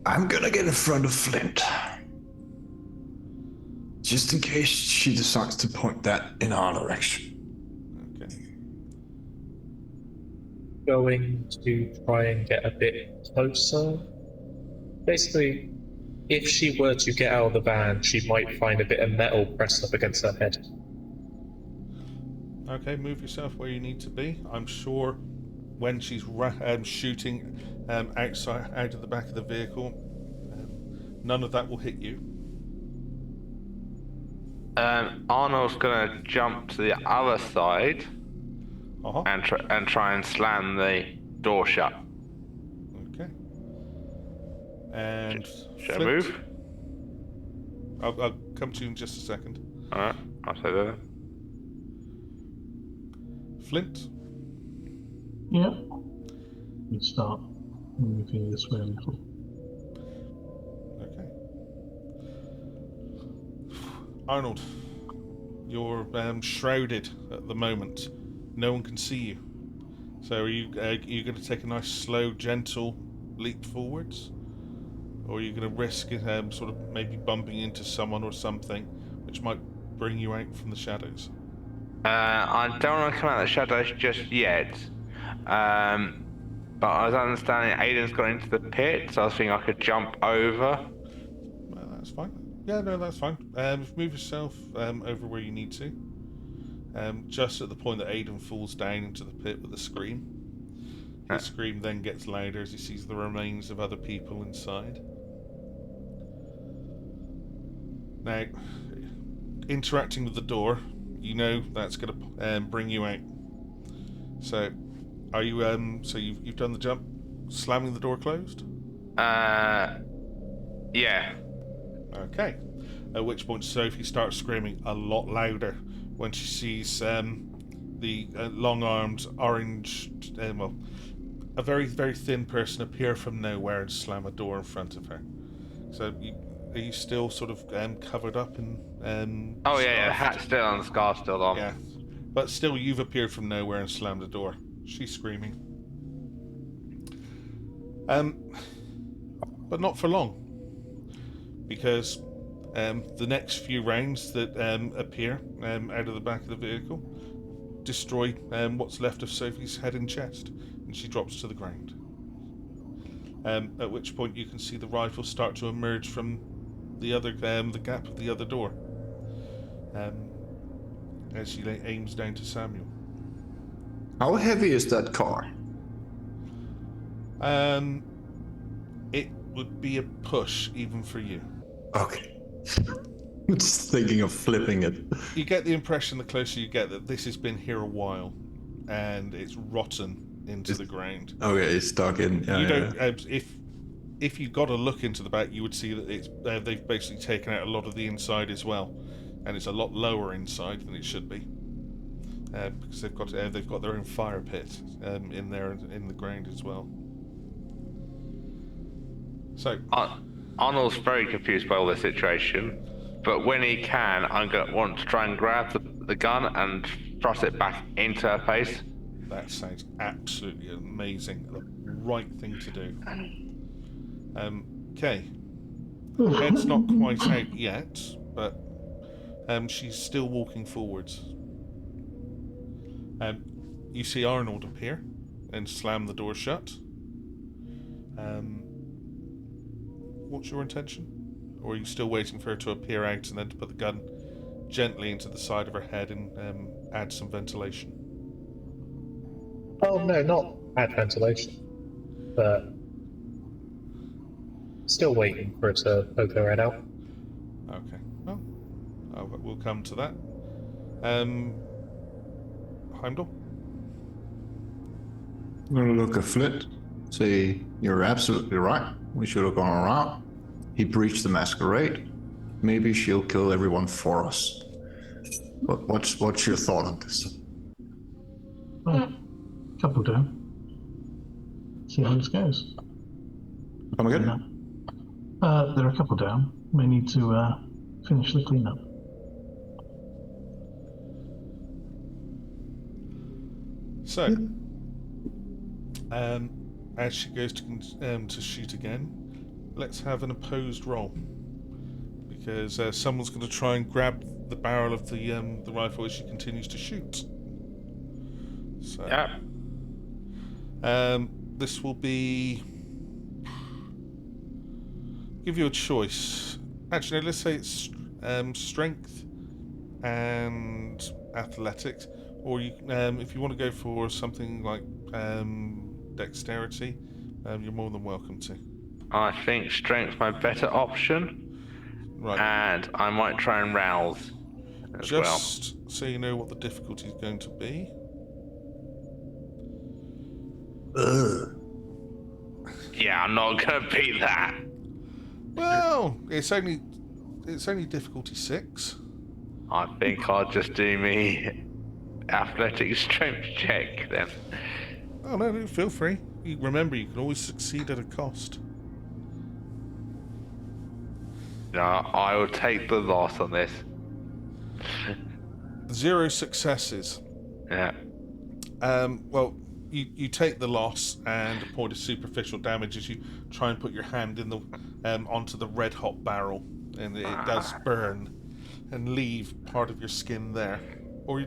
I'm gonna get in front of Flint. Just in case she decides to point that in our direction. Okay. Going to try and get a bit closer. Basically, if she were to get out of the van, she might find a bit of metal pressed up against her head. Okay, move yourself where you need to be. I'm sure when she's shooting outside, out of the back of the vehicle, none of that will hit you. Arnold's gonna jump to the other side Uh-huh. and try and slam the door shut. Okay. And Should I Flint, move? I'll come to you in just a second. Alright, I'll say that. Flint, Yeah. You start moving this way a little. okay. Arnold, you're shrouded at the moment. No one can see you. So are you going to take a nice, slow, gentle leap forwards? Or are you going to risk sort of maybe bumping into someone or something, which might bring you out from the shadows? I don't want to come out of the shadows just yet. But I was understanding Aiden's got into the pit, so I was thinking I could jump over. Well, that's fine. Yeah, no, that's fine. Move yourself over where you need to. Just at the point that Aiden falls down into the pit with a scream. His scream then gets louder as he sees the remains of other people inside. Now, interacting with the door, you know that's going to bring you out. So, are you? So you've done the jump, slamming the door closed? Yeah. Okay. At which point Sophie starts screaming a lot louder when she sees the long-armed orange, well, a very, very thin person appear from nowhere and slam a door in front of her. So, are you still sort of covered up in? Oh yeah, the scarfed? hat's still on, the scar's still on. Yeah, but still, you've appeared from nowhere and slammed the door. She's screaming. But not for long, because the next few rounds that appear out of the back of the vehicle destroy what's left of Sophie's head and chest, and she drops to the ground. At which point you can see the rifle start to emerge from the other the gap of the other door, as she aims down to Samuel. How heavy is that car? It would be a push even for you. Okay. I'm just thinking of flipping it. You get the impression the closer you get that this has been here a while, and it's rotten into the ground. Okay, it's stuck in. You don't. If you got a look into the back, you would see that it's they've basically taken out a lot of the inside as well, and it's a lot lower inside than it should be, because they've got their own fire pit in there in the ground as well. So Arnold's very confused by all this situation, but when he can, I'm going to want to try and grab the gun and thrust it back into her face. that sounds absolutely amazing. The right thing to do. Kay. Head's not quite out yet, but she's still walking forwards. You see Arnold appear and slam the door shut. What's your intention? Or are you still waiting for her to appear out and then to put the gun gently into the side of her head and add some ventilation? Oh no, not add ventilation, but still waiting for it to poke her head out. Okay, well, we'll come to that. Heimdal? I'm gonna look at Flint. Say, you're absolutely right. We should have gone around. He breached the masquerade. Maybe she'll kill everyone for us. But what's your thought on this? Couple down. See how this goes. Come again? There are a couple down. May need to finish the cleanup. So, as she goes to shoot again, let's have an opposed roll, because someone's going to try and grab the barrel of the rifle as she continues to shoot. So, Yeah. this will be. Give you a choice. Actually, let's say it's strength and athletics, or you, if you want to go for something like dexterity, you're more than welcome to. I think strength's my better option, Right. and I might try and rouse as well. Just so you know what the difficulty is going to be. Yeah, I'm not gonna beat that. Well, it's only difficulty 6. I think I'll just do me athletic strength check then. Oh no, feel free. Remember, you can always succeed at a cost. No, I will take the loss on this. 0 successes. Yeah. Well, you take the loss and a point of superficial damage as you try and put your hand in the onto the red hot barrel, and it does burn and leave part of your skin there. Or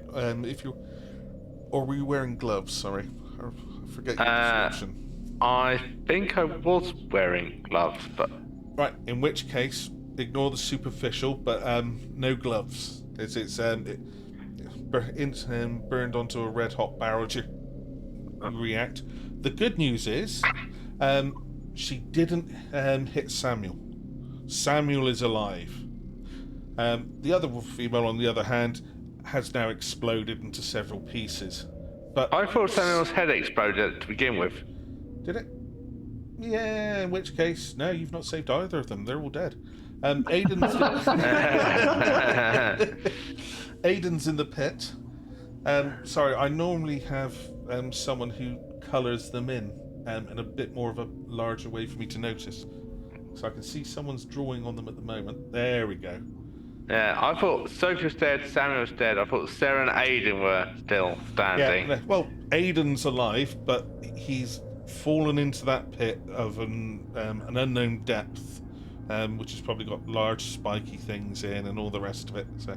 or were you wearing gloves? Sorry, I forget your description. I think I was wearing gloves, but Right, in which case, ignore the superficial, but no gloves. It's burned onto a red hot barrel. You react. The good news is, she didn't hit Samuel. Samuel is alive. The other female, on the other hand, has now exploded into several pieces. But I thought Samuel's head exploded to begin with. did it? Yeah, in which case, no, you've not saved either of them. They're all dead. Aiden's Aiden's in the pit. Sorry, I normally have someone who colours them in a bit more of a larger way for me to notice. So I can see someone's drawing on them at the moment. There we go. Yeah, I thought Sophie was dead, Samuel was dead. I thought Sarah and Aiden were still standing. Yeah, well, Aiden's alive, but he's fallen into that pit of an unknown depth, which has probably got large spiky things in and all the rest of it. So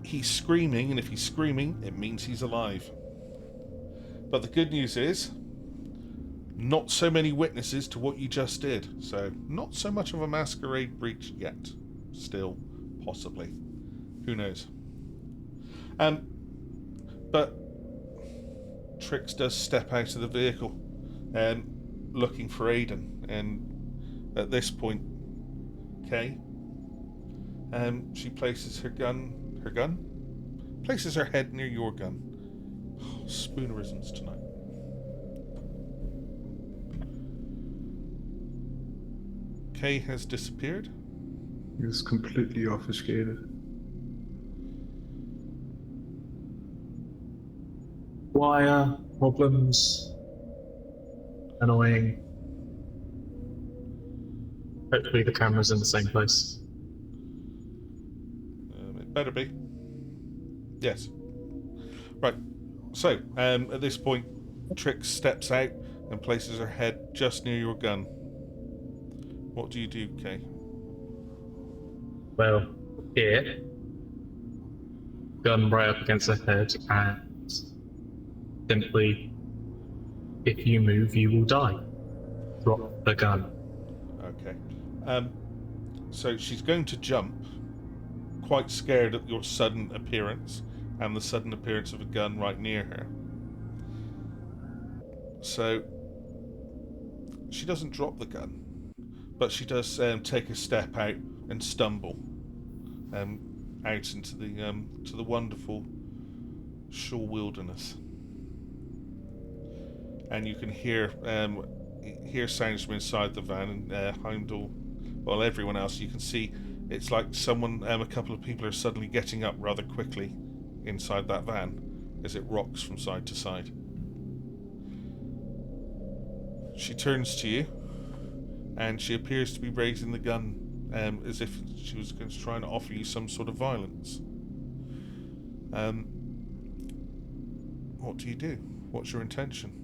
he's screaming, and if he's screaming, it means he's alive. But the good news is, not so many witnesses to what you just did. So not so much of a masquerade breach yet. Still, possibly. Who knows? But Trix does step out of the vehicle, looking for Aiden, and at this point, Kay, she places her gun, places her head near your gun. Oh, spoonerisms tonight. Kay has disappeared. He was completely obfuscated. Wire, problems, annoying. Hopefully the camera's in the same place. It better be. Yes. Right. So, at this point, Trix steps out and places her head just near your gun. What do you do, Kay? Well, here, gun right up against her head, and simply, if you move, you will die. Drop the gun. Okay. So she's going to jump, quite scared at your sudden appearance and the sudden appearance of a gun right near her. So she doesn't drop the gun, but she does take a step out and stumble out into the wonderful shore wilderness. And you can hear sounds from inside the van, and Heimdal, well, everyone else, you can see it's like someone, a couple of people are suddenly getting up rather quickly inside that van as it rocks from side to side. She turns to you, and she appears to be raising the gun as if she was going to try and offer you some sort of violence. What do you do? What's your intention?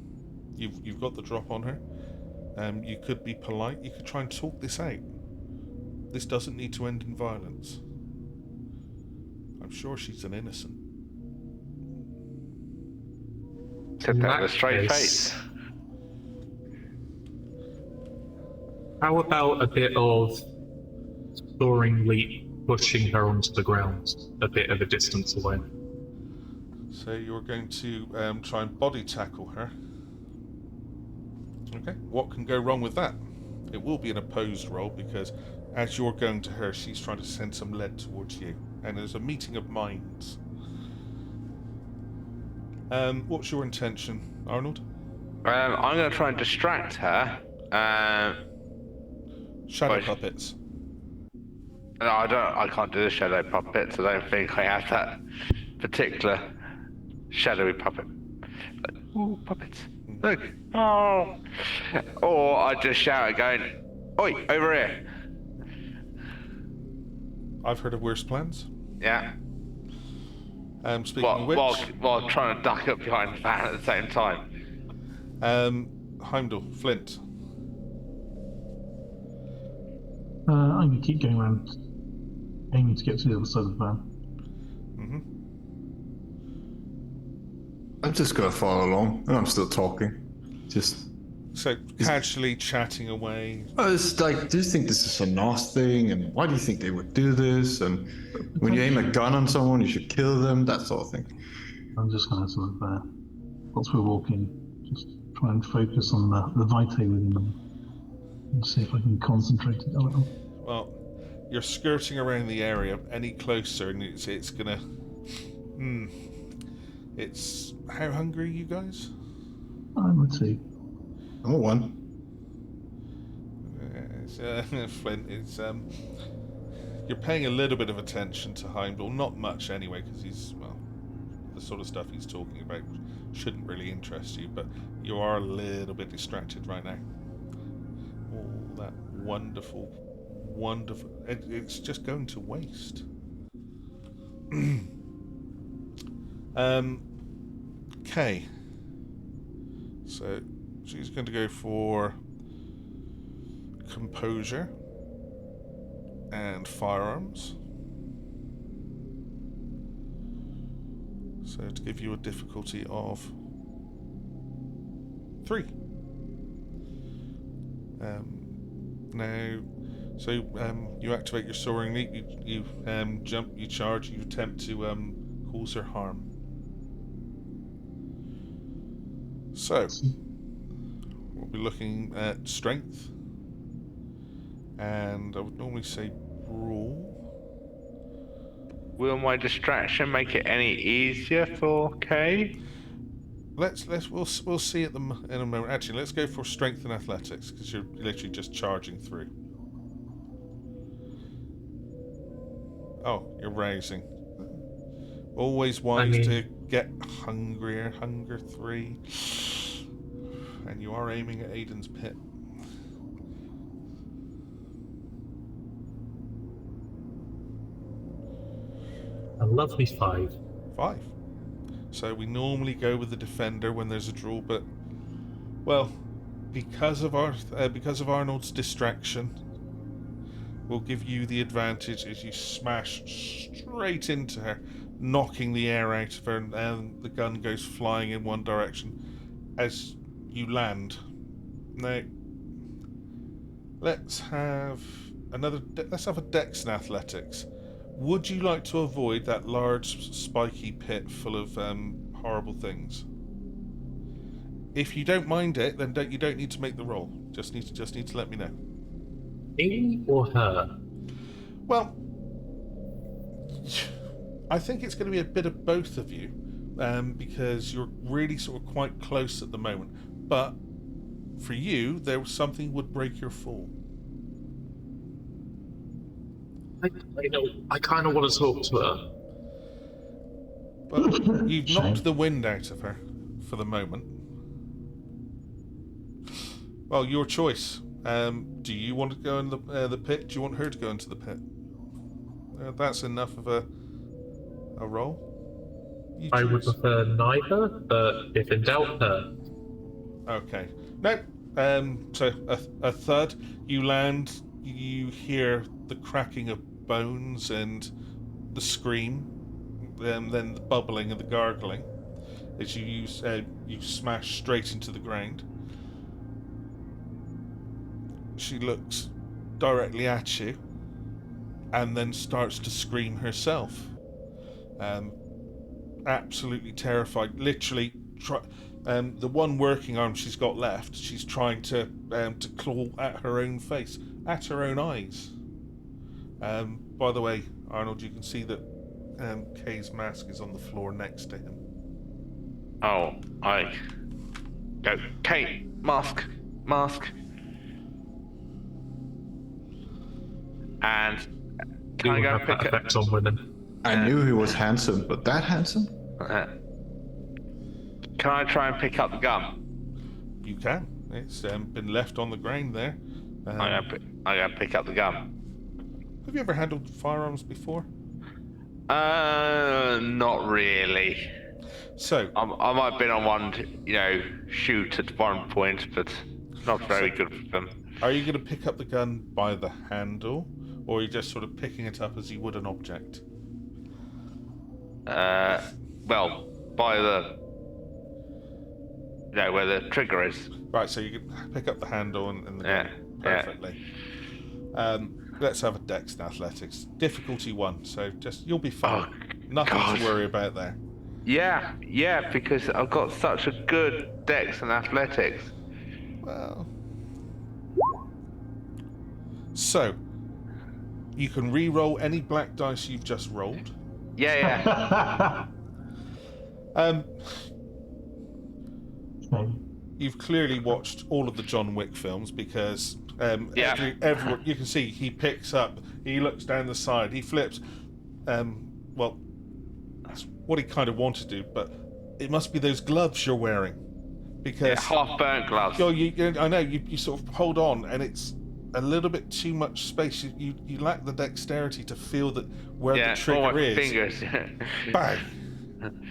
You've got the drop on her. You could be polite. You could try and talk this out. This doesn't need to end in violence. I'm sure she's an innocent. Said that with a straight face. How about a bit of soaringly pushing her onto the ground, a bit of a distance away? So you're going to try and body tackle her. Okay, what can go wrong with that? It will be an opposed roll because as you're going to her, she's trying to send some lead towards you. And there's a meeting of minds. What's your intention, Arnold? I'm going to try and distract her. Shadow puppets. No, I can't do the shadow puppets. I don't think I have that particular shadowy puppet. Ooh, puppets. Look. Oh. Or I just shout it going, "Oi, over here." I've heard of worse plans. Yeah. Speaking of which... While trying to duck up behind the van at the same time. Heimdal, Flint. I'm going to keep going around, aiming to get to the other side of the van. Mm-hmm. I'm just going to follow along, and I'm still talking. So, casually chatting away. Oh, it's like, do you think this is a NOS thing? And why do you think they would do this? And when you aim a gun on someone, you should kill them, that sort of thing. I'm just going to sort of, whilst we're walking, just try and focus on the vitae within them. And see if I can concentrate it a little. Well, you're skirting around the area. Any closer, and it's gonna. It's how hungry are you guys? Let's see. I'm a 1. Flint, it's you're paying a little bit of attention to Heimdal, not much anyway, because the sort of stuff he's talking about shouldn't really interest you, but you are a little bit distracted right now. All that wonderful, it's just going to waste. Kay. So she's going to go for composure and firearms. So to give you a difficulty of 3. Now, so you activate your soaring leap, you jump, you charge, you attempt to cause her harm. So, we'll be looking at strength, and I would normally say brawl. Will my distraction make it any easier for Kay? We'll see in a moment. Actually, let's go for strength and athletics because you're literally just charging through. Oh, you're raising. Always wise to get hungrier. Hunger 3. And you are aiming at Aiden's pit. A lovely 5. 5. So we normally go with the defender when there's a draw, but well, because of Arnold's distraction, we'll give you the advantage as you smash straight into her, knocking the air out of her, and the gun goes flying in one direction as you land. Now, let's have a dex and athletics. Would you like to avoid that large spiky pit full of horrible things? If you don't mind it, then you don't need to make the roll. Just need to let me know. Me or her? Well, I think it's going to be a bit of both of you, because you're really sort of quite close at the moment. But for you, something would break your fall. I kind of want to talk to her. But you've knocked the wind out of her for the moment. Well, your choice. Do you want to go in the pit? Do you want her to go into the pit? That's enough of a roll. I would prefer neither, but if in doubt, her. Okay. No. So a thud. You land. You hear the cracking of bones and the scream, then the bubbling and the gargling as you smash straight into the ground. She looks directly at you, and then starts to scream herself. Absolutely terrified. Literally, the one working arm she's got left, she's trying to claw at her own face, at her own eyes. By the way, Arnold, you can see that Kay's mask is on the floor next to him. Oh, I go. Kay, mask. And can I go pick effects on women? I knew he was handsome, but that handsome? Can I try and pick up the gun? You can. It's been left on the ground there. I'm gonna pick up the gun. Have you ever handled firearms before? Not really. So I might have been on one, shoot at one point, but not very good with them. are you going to pick up the gun by the handle, or are you just sort of picking it up as you would an object? Well, by the, where the trigger is. Right, so you can pick up the handle and the gun perfectly. Let's have a dex and athletics. Difficulty 1, so you'll be fine. Nothing to worry about there. Yeah, because I've got such a good dex and athletics. Well, so you can re-roll any black dice you've just rolled. Yeah. You've clearly watched all of the John Wick films because everyone, you can see he picks up, he looks down the side, he flips. Well, that's what he kind of wanted to do, but it must be those gloves you're wearing, because half-burnt gloves. I know you sort of hold on, and it's a little bit too much space. You lack the dexterity to feel that where the trigger is. Fingers. Bang!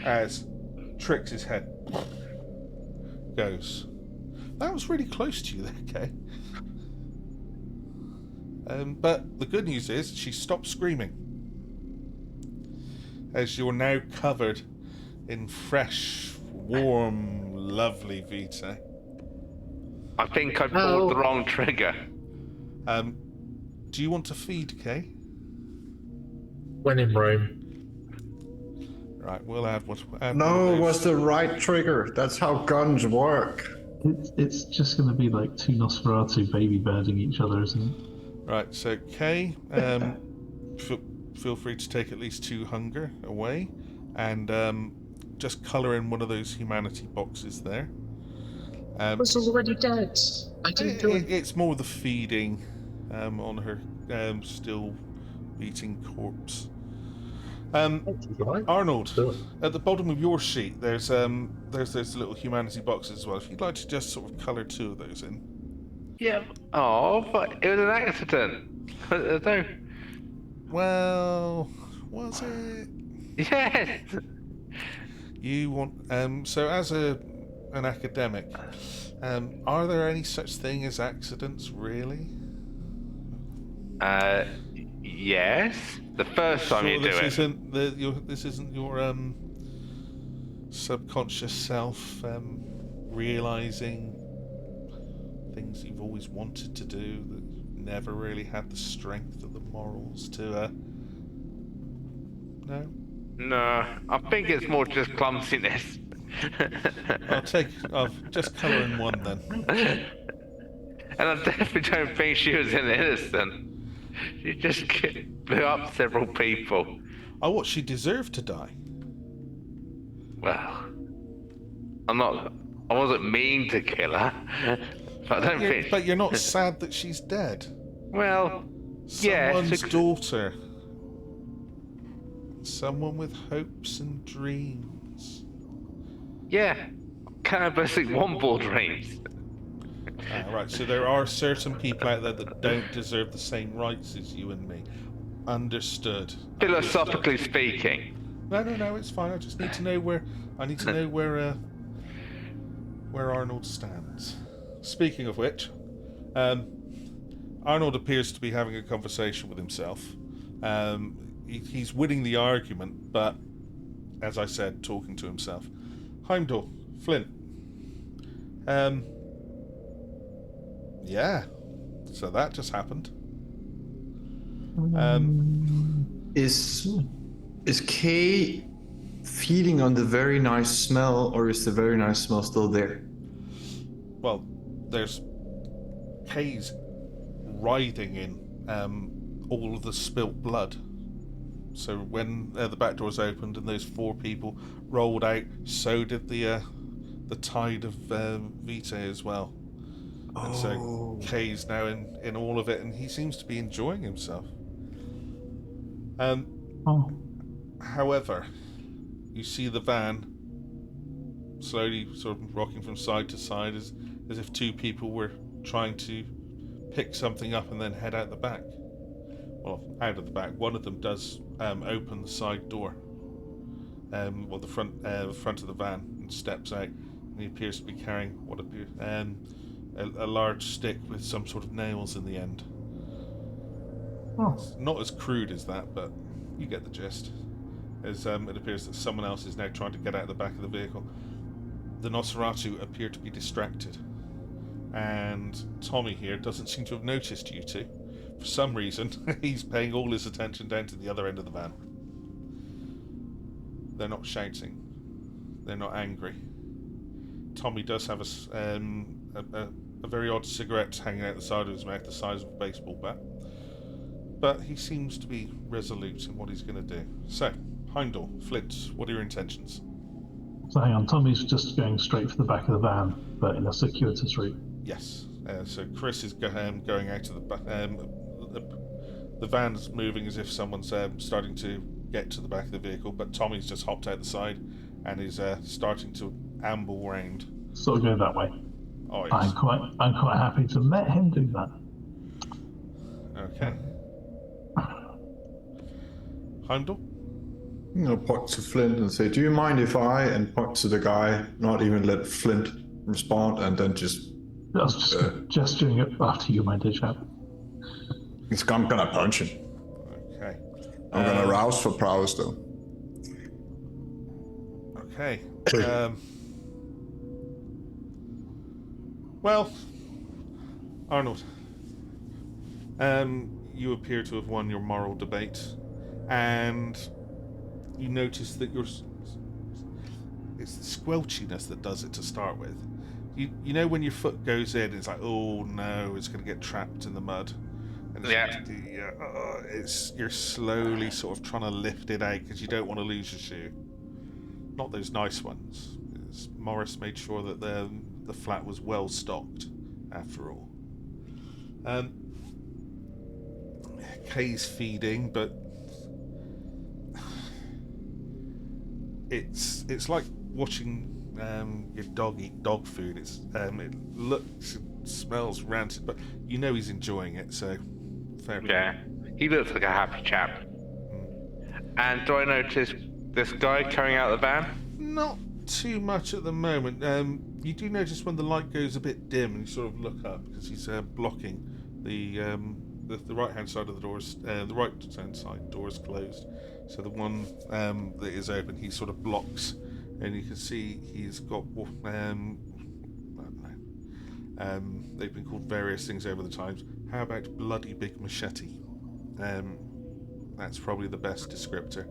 As tricks his head. Goes. That was really close to you there, Kay. But the good news is she stopped screaming, as you're now covered in fresh, warm, lovely Vita. I think I pulled the wrong trigger. Do you want to feed, Kay? When in Rome. Right, we'll add what. No, it was the right trigger. That's how guns work. It's just going to be like two Nosferatu baby birding each other, isn't it? Right, so Kay, feel free to take at least 2 hunger away, and just colour in one of those humanity boxes there. I was already dead. I didn't do it. It's more the feeding on her still beating corpse. Arnold, at the bottom of your sheet, there's those little humanity boxes as well. If you'd like to just sort of colour 2 of those in. Yeah. Oh, but it was an accident. No. Well, was it? Yes. You want so as an academic, are there any such thing as accidents, really? Yes. The first time you do it. This isn't your subconscious self realizing things you've always wanted to do that never really had the strength or the morals to. No. No, I think it's more just clumsiness. I'll just colour in 1 then. And I definitely don't think she was innocent. She just blew up several people. Oh, what? She deserved to die. Well, I wasn't mean to kill her. But I don't think. But you're not sad that she's dead. Well, Someone's daughter. Someone with hopes and dreams. Yeah, cannibalistic womble dreams. Right, so there are certain people out there that don't deserve the same rights as you and me. Understood. Philosophically speaking. No, it's fine. I just need to know where. I need to know where where Arnold stands. Speaking of which, Arnold appears to be having a conversation with himself. He's winning the argument, but, as I said, talking to himself. Heimdal, Flint. Yeah. So that just happened. Is Kay feeding on the very nice smell, or is the very nice smell still there? Well, there's Kay's writhing in all of the spilt blood. So when the back doors opened and those 4 people rolled out, so did the tide of Vitae as well. And so Kay's now in all of it, and he seems to be enjoying himself. However, you see the van slowly sort of rocking from side to side as if 2 people were trying to pick something up and then head out the back. Well, out of the back. One of them does open the side door, the front of the van, and steps out. And he appears to be carrying what appears a large stick with some sort of nails in the end. It's not as crude as that, but you get the gist. As it appears that someone else is now trying to get out of the back of the vehicle. The Nosferatu appear to be distracted, and Tommy here doesn't seem to have noticed you two. For some reason, he's paying all his attention down to the other end of the van. They're not shouting. They're not angry. Tommy does have a very odd cigarette hanging out the side of his mouth, the size of a baseball bat. But he seems to be resolute in what he's going to do. So, Heimdal, Flint, what are your intentions? So hang on, Tommy's just going straight for the back of the van, but in a circuitous route. Yes. So Chris is going out to the back. The van's moving as if someone's starting to get to the back of the vehicle, but Tommy's just hopped out the side and is starting to amble round. Sort of go that way. Oh, yes. I'm quite happy to let him do that. Okay. Heimdal? I'll point to Flint and say, "Do you mind if I?" and point to the guy, not even let Flint respond, and then just. I was just gesturing it after you, my dear chap. I'm gonna punch him. Okay. I'm gonna rouse for prowess, though. Okay. Well, Arnold, you appear to have won your moral debate, and you notice that it's the squelchiness that does it to start with. You know when your foot goes in, it's like, oh no, it's going to get trapped in the mud. And you're slowly sort of trying to lift it out because you don't want to lose your shoe. Not those nice ones. Morris made sure that the flat was well stocked, after all. Kay's feeding, but it's like watching your dog eat dog food. It looks and smells rancid, but you know he's enjoying it, so fair play. Yeah, he looks like a happy chap. And do I notice this guy carrying out the van? Not too much at the moment. You do notice when the light goes a bit dim and you sort of look up because he's blocking the right hand side of the doors. The right hand side door is closed, so the one that is open, he sort of blocks, and you can see he's got I don't know. They've been called various things over the times. How about bloody big machete? That's probably the best descriptor.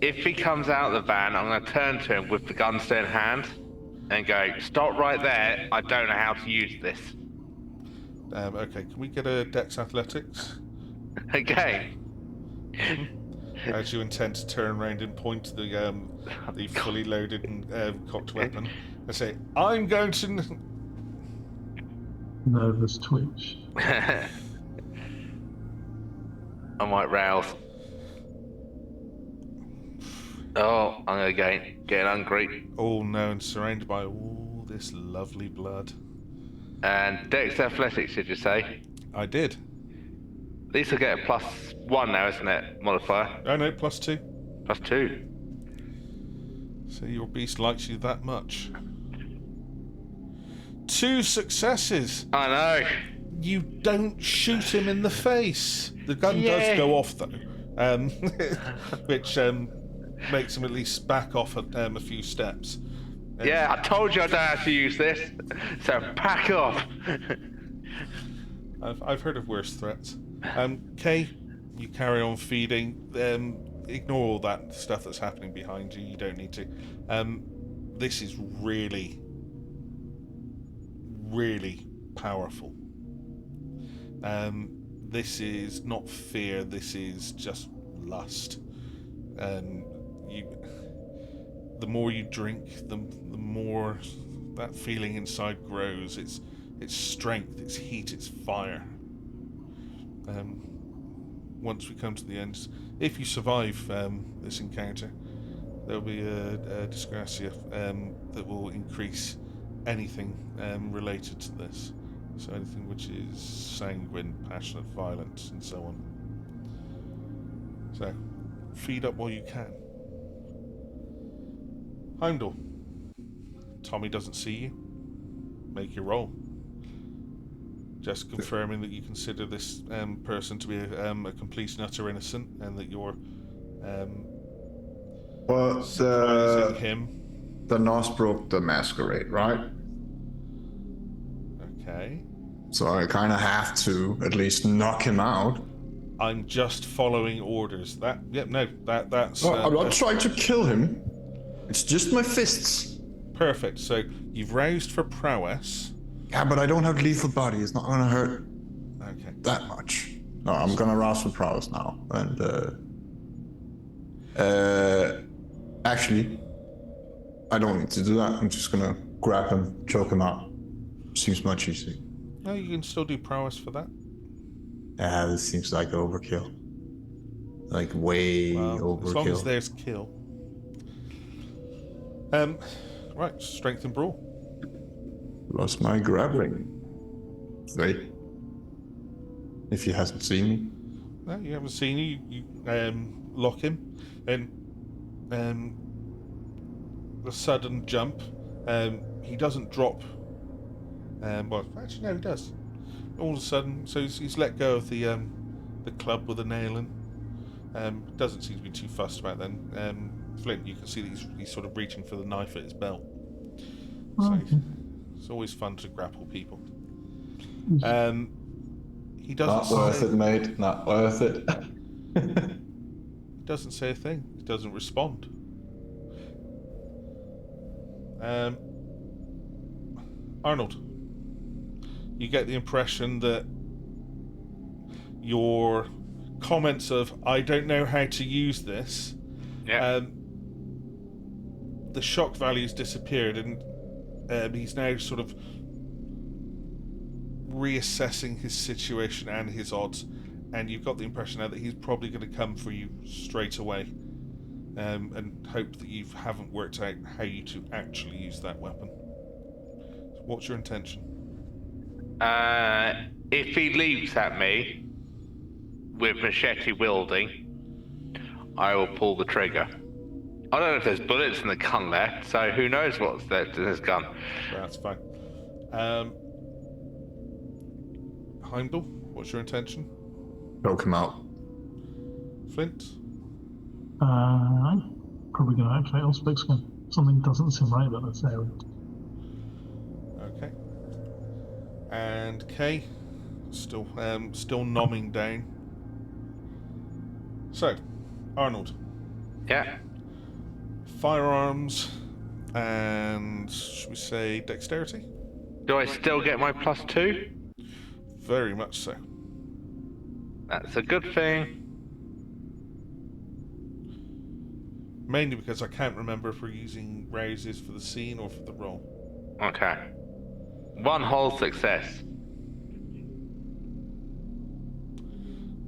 If he comes out of the van, I'm going to turn to him with the gun still in hand and go, "Stop right there, I don't know how to use this." Okay, can we get a Dex Athletics? Okay. As you intend to turn around and point the fully loaded and cocked weapon and say, "I'm going to..." Nervous twitch. I might rouse. Oh, I'm gonna get hungry. Oh no, and surrounded by all this lovely blood. And Dex Athletics, did you say? I did. At least I get a +1 now, isn't it? Modifier. Oh no, +2. +2. So your beast likes you that much. 2 successes. I know. You don't shoot him in the face. The gun does go off though, which makes him at least back off a few steps. Yeah, I told you I don't have to use this, so back off. I've heard of worse threats. Kay, you carry on feeding. Ignore all that stuff that's happening behind you. You don't need to. This is really, really powerful. This is not fear. This is just lust. The more you drink, the more that feeling inside grows. It's strength, it's heat, it's fire. Once we come to the end, if you survive this encounter, there'll be a discretion that will increase anything related to this. So anything which is sanguine, passionate, violence, and so on. So, feed up while you can. Heimdal. Tommy doesn't see you. Make your roll. Just confirming that you consider this person to be a complete and utter innocent, and that you're surprising him. The Nosferatu the Masquerade, right? Okay. So I kind of have to at least knock him out. I'm just following orders. That's. I'm not trying to kill him. It's just my fists. Perfect. So you've roused for prowess. Yeah, but I don't have lethal body. It's not gonna hurt that much. No, I'm gonna rouse for prowess now. And actually, I don't need to do that. I'm just gonna grab him, choke him out. Seems much easier. No, you can still do prowess for that. Yeah, this seems like overkill. Like way overkill. As long as there's kill. Right, strength and brawl. Lost my grappling. Wait. If he hasn't seen me. No, you haven't seen you. You lock him, and the sudden jump. He doesn't drop. Well, actually, no, he does. All of a sudden, so he's let go of the club with the nail in. Doesn't seem to be too fussed about then. Flint, you can see that he's sort of reaching for the knife at his belt. So it's always fun to grapple people. He doesn't. Not worth it, mate. Not worth it. He doesn't say a thing. He doesn't respond. Arnold, you get the impression that your comments of "I don't know how to use this," the shock value's disappeared, and he's now sort of reassessing his situation and his odds, and you've got the impression now that he's probably going to come for you straight away, and hope that you haven't worked out how you to actually use that weapon. What's your intention? If he leaps at me with machete wielding, I will pull the trigger. I don't know if there's bullets in the gun left, so who knows what's left in this gun. That's fine. Heimdal, what's your intention? Choke him out. Flint? I'm probably going to activate Auspex again. Something doesn't seem right about this area. Okay. And Kay, still nomming down. So, Arnold. Yeah. Firearms and, should we say, dexterity? Do I still get my +2? Very much so. That's a good thing. Mainly because I can't remember if we're using rouses for the scene or for the roll. Okay. 1 whole success.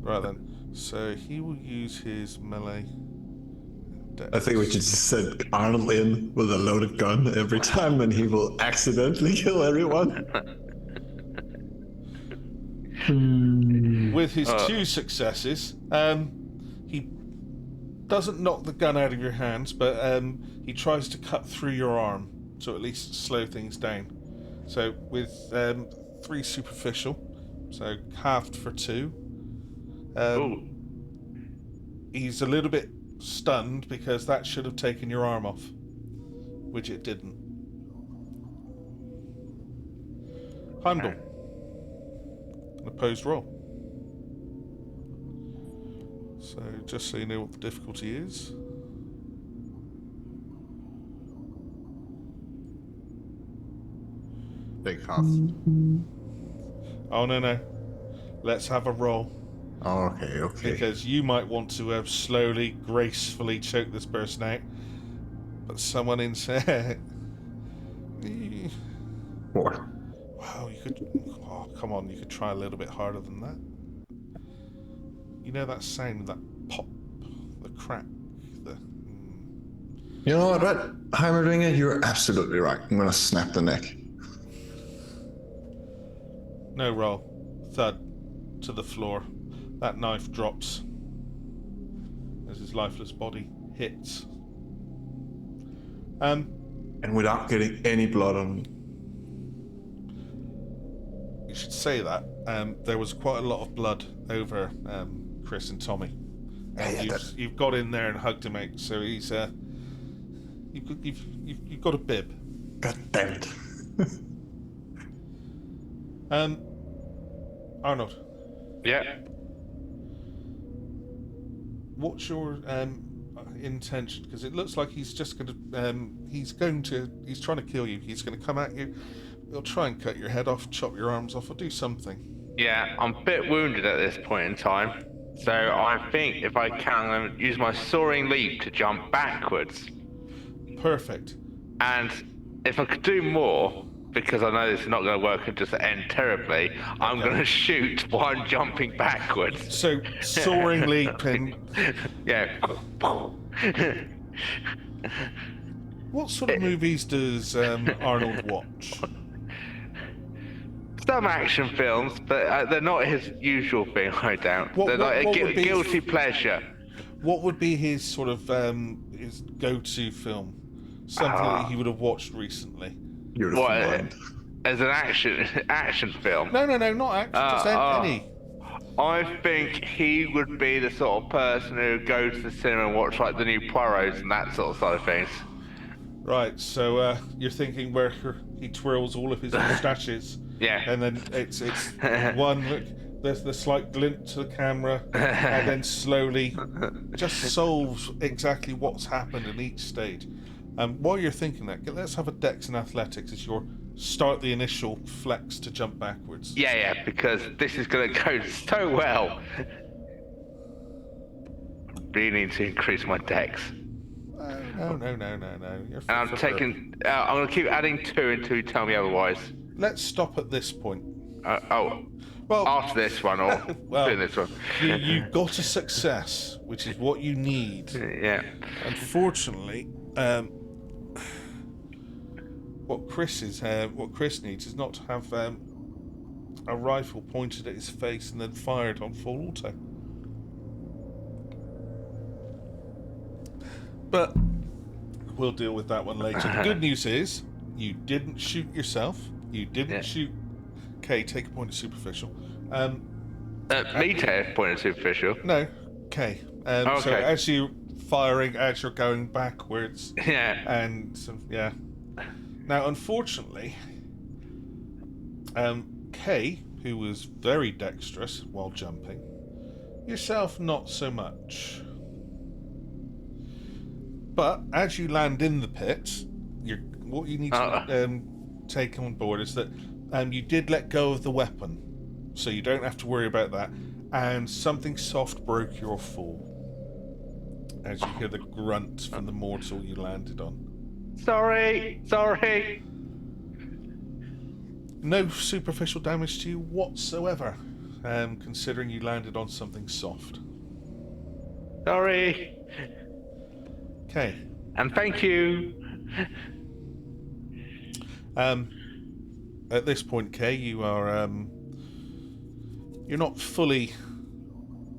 Right then. So he will use his melee. I think we should just send Arnold in with a loaded gun every time, and he will accidentally kill everyone. With his 2 successes, he doesn't knock the gun out of your hands, but he tries to cut through your arm to at least slow things down. So with 3 superficial, so halved for 2. Ooh. He's a little bit stunned because that should have taken your arm off, which it didn't. Heimdal. An opposed roll. So just so you know what the difficulty is. Big half. Oh no. Let's have a roll. Oh, okay. Because you might want to slowly, gracefully choke this person out. But someone inside... 4. Wow, you could... Oh, come on, you could try a little bit harder than that. You know that sound, that pop, the crack, the... You know what, Heimerdinger, you're absolutely right. I'm gonna snap the neck. No roll. Thud. To the floor. That knife drops as his lifeless body hits. And without getting any blood on. You should say that. There was quite a lot of blood over Chris and Tommy. And you've got in there and hugged him out, so he's you've got a bib. God damn it. Arnold. Yeah. What's your intention? Because it looks like he's just going to he's trying to kill you. He's going to come at you. He'll try and cut your head off, chop your arms off, or do something. Yeah, I'm a bit wounded at this point in time. So I think if I can, I'm going to use my soaring leap to jump backwards. Perfect. And if I could do more, because I know this is not going to work and just end terribly, I'm going to shoot while I'm jumping backwards. So, soaring leap and... Yeah. What sort of movies does Arnold watch? Some action films, but they're not his usual thing, I doubt. They're like a guilty pleasure. What would be his sort of his go-to film? Something that he would have watched recently. What? As an action film? No, not action. Just any. I think he would be the sort of person who would go to the cinema and watch like the new Poirot's and that sort of side of things. Right. So you're thinking where he twirls all of his moustaches. Yeah. And then it's one look. There's the slight glint to the camera, and then slowly just solves exactly what's happened in each stage. While you're thinking that, let's have a Dex and Athletics as your start the initial flex to jump backwards. Yeah, because this is going to go so well. Really need to increase my Dex. No. You're And I'm taking. I'm going to keep adding 2 until you tell me otherwise. Let's stop at this point. Well, after this one or doing this one. You got a success, which is what you need. Yeah. Unfortunately, what Chris needs is not to have a rifle pointed at his face and then fired on full auto. But we'll deal with that one later. The good news is you didn't shoot yourself. You didn't shoot. Kay, take a point of superficial. Me take a point of superficial? No, Kay. Okay. So as you firing, as you're going backwards. Yeah. And yeah. Now, unfortunately, Kay, who was very dexterous while jumping, yourself not so much. But as you land in the pit, what you need to take on board is that you did let go of the weapon, so you don't have to worry about that. And something soft broke your fall as you hear the grunt from the mortal you landed on. Sorry. No superficial damage to you whatsoever, considering you landed on something soft. Sorry. Okay. And thank you. At this point, Kay, you are you're not fully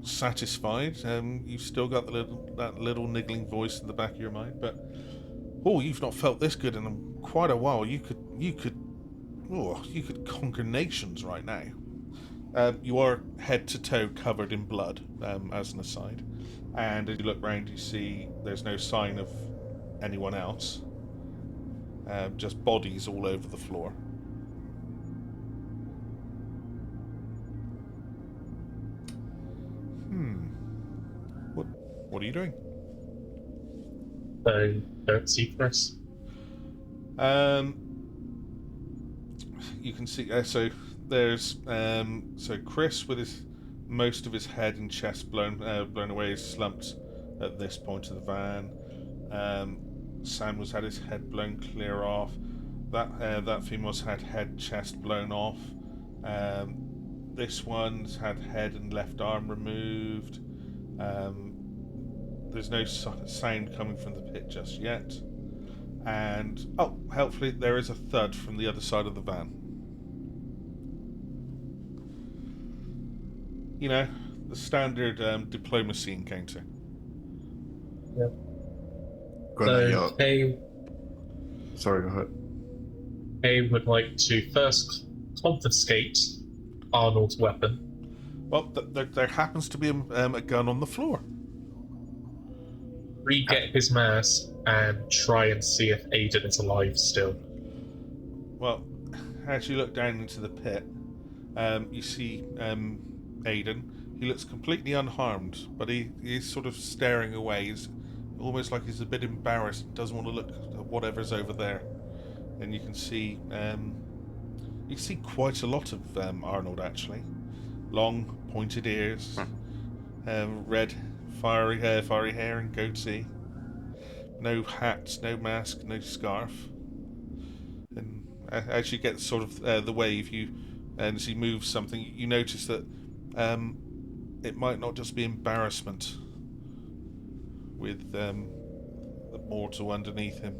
satisfied. You've still got that little niggling voice in the back of your mind, but you've not felt this good in quite a while. You could Oh, you could conquer nations right now. You are head to toe covered in blood, as an aside. And as you look round, you see there's no sign of anyone else. Just bodies all over the floor. What are you doing? So, don't see Chris. You can see. So there's so Chris with his most of his head and chest blown away, is slumped at this point of the van. Sam has had his head blown clear off. That female's had head, chest blown off. This one's had head and left arm removed. There's no sound coming from the pit just yet. And, oh, helpfully, there is a thud from the other side of the van. You know, the standard diplomacy encounter. Yeah. Gonna So, yell. Kay Sorry, go ahead. would like to first confiscate Arnold's weapon. Well, there happens to be a gun on the floor. Re-get his mask and try and see if Aiden is alive still. Well, as you look down into the pit, you see Aiden. He looks completely unharmed, but he's sort of staring away. He's almost like he's a bit embarrassed, doesn't want to look at whatever's over there. And you can see quite a lot of Arnold, actually. Long, pointed ears, red, fiery hair and goatee. No hat, no mask, no scarf. And as you get sort of the wave, and as he moves something, you notice that it might not just be embarrassment with the mortal underneath him,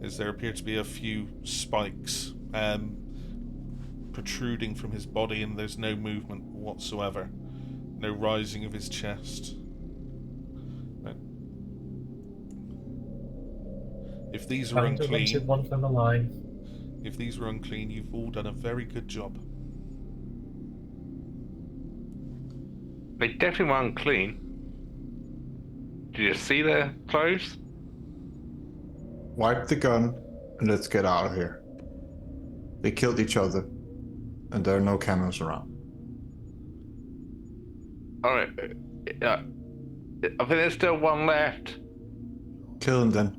as there appear to be a few spikes protruding from his body, and there's no movement whatsoever, no rising of his chest. If these are unclean, One from the line. if these were unclean, you've all done a very good job. They definitely were unclean. Did you see their clothes? Wipe the gun and let's get out of here. They killed each other, and there are no cameras around. Alright. I think there's still one left. Kill him then.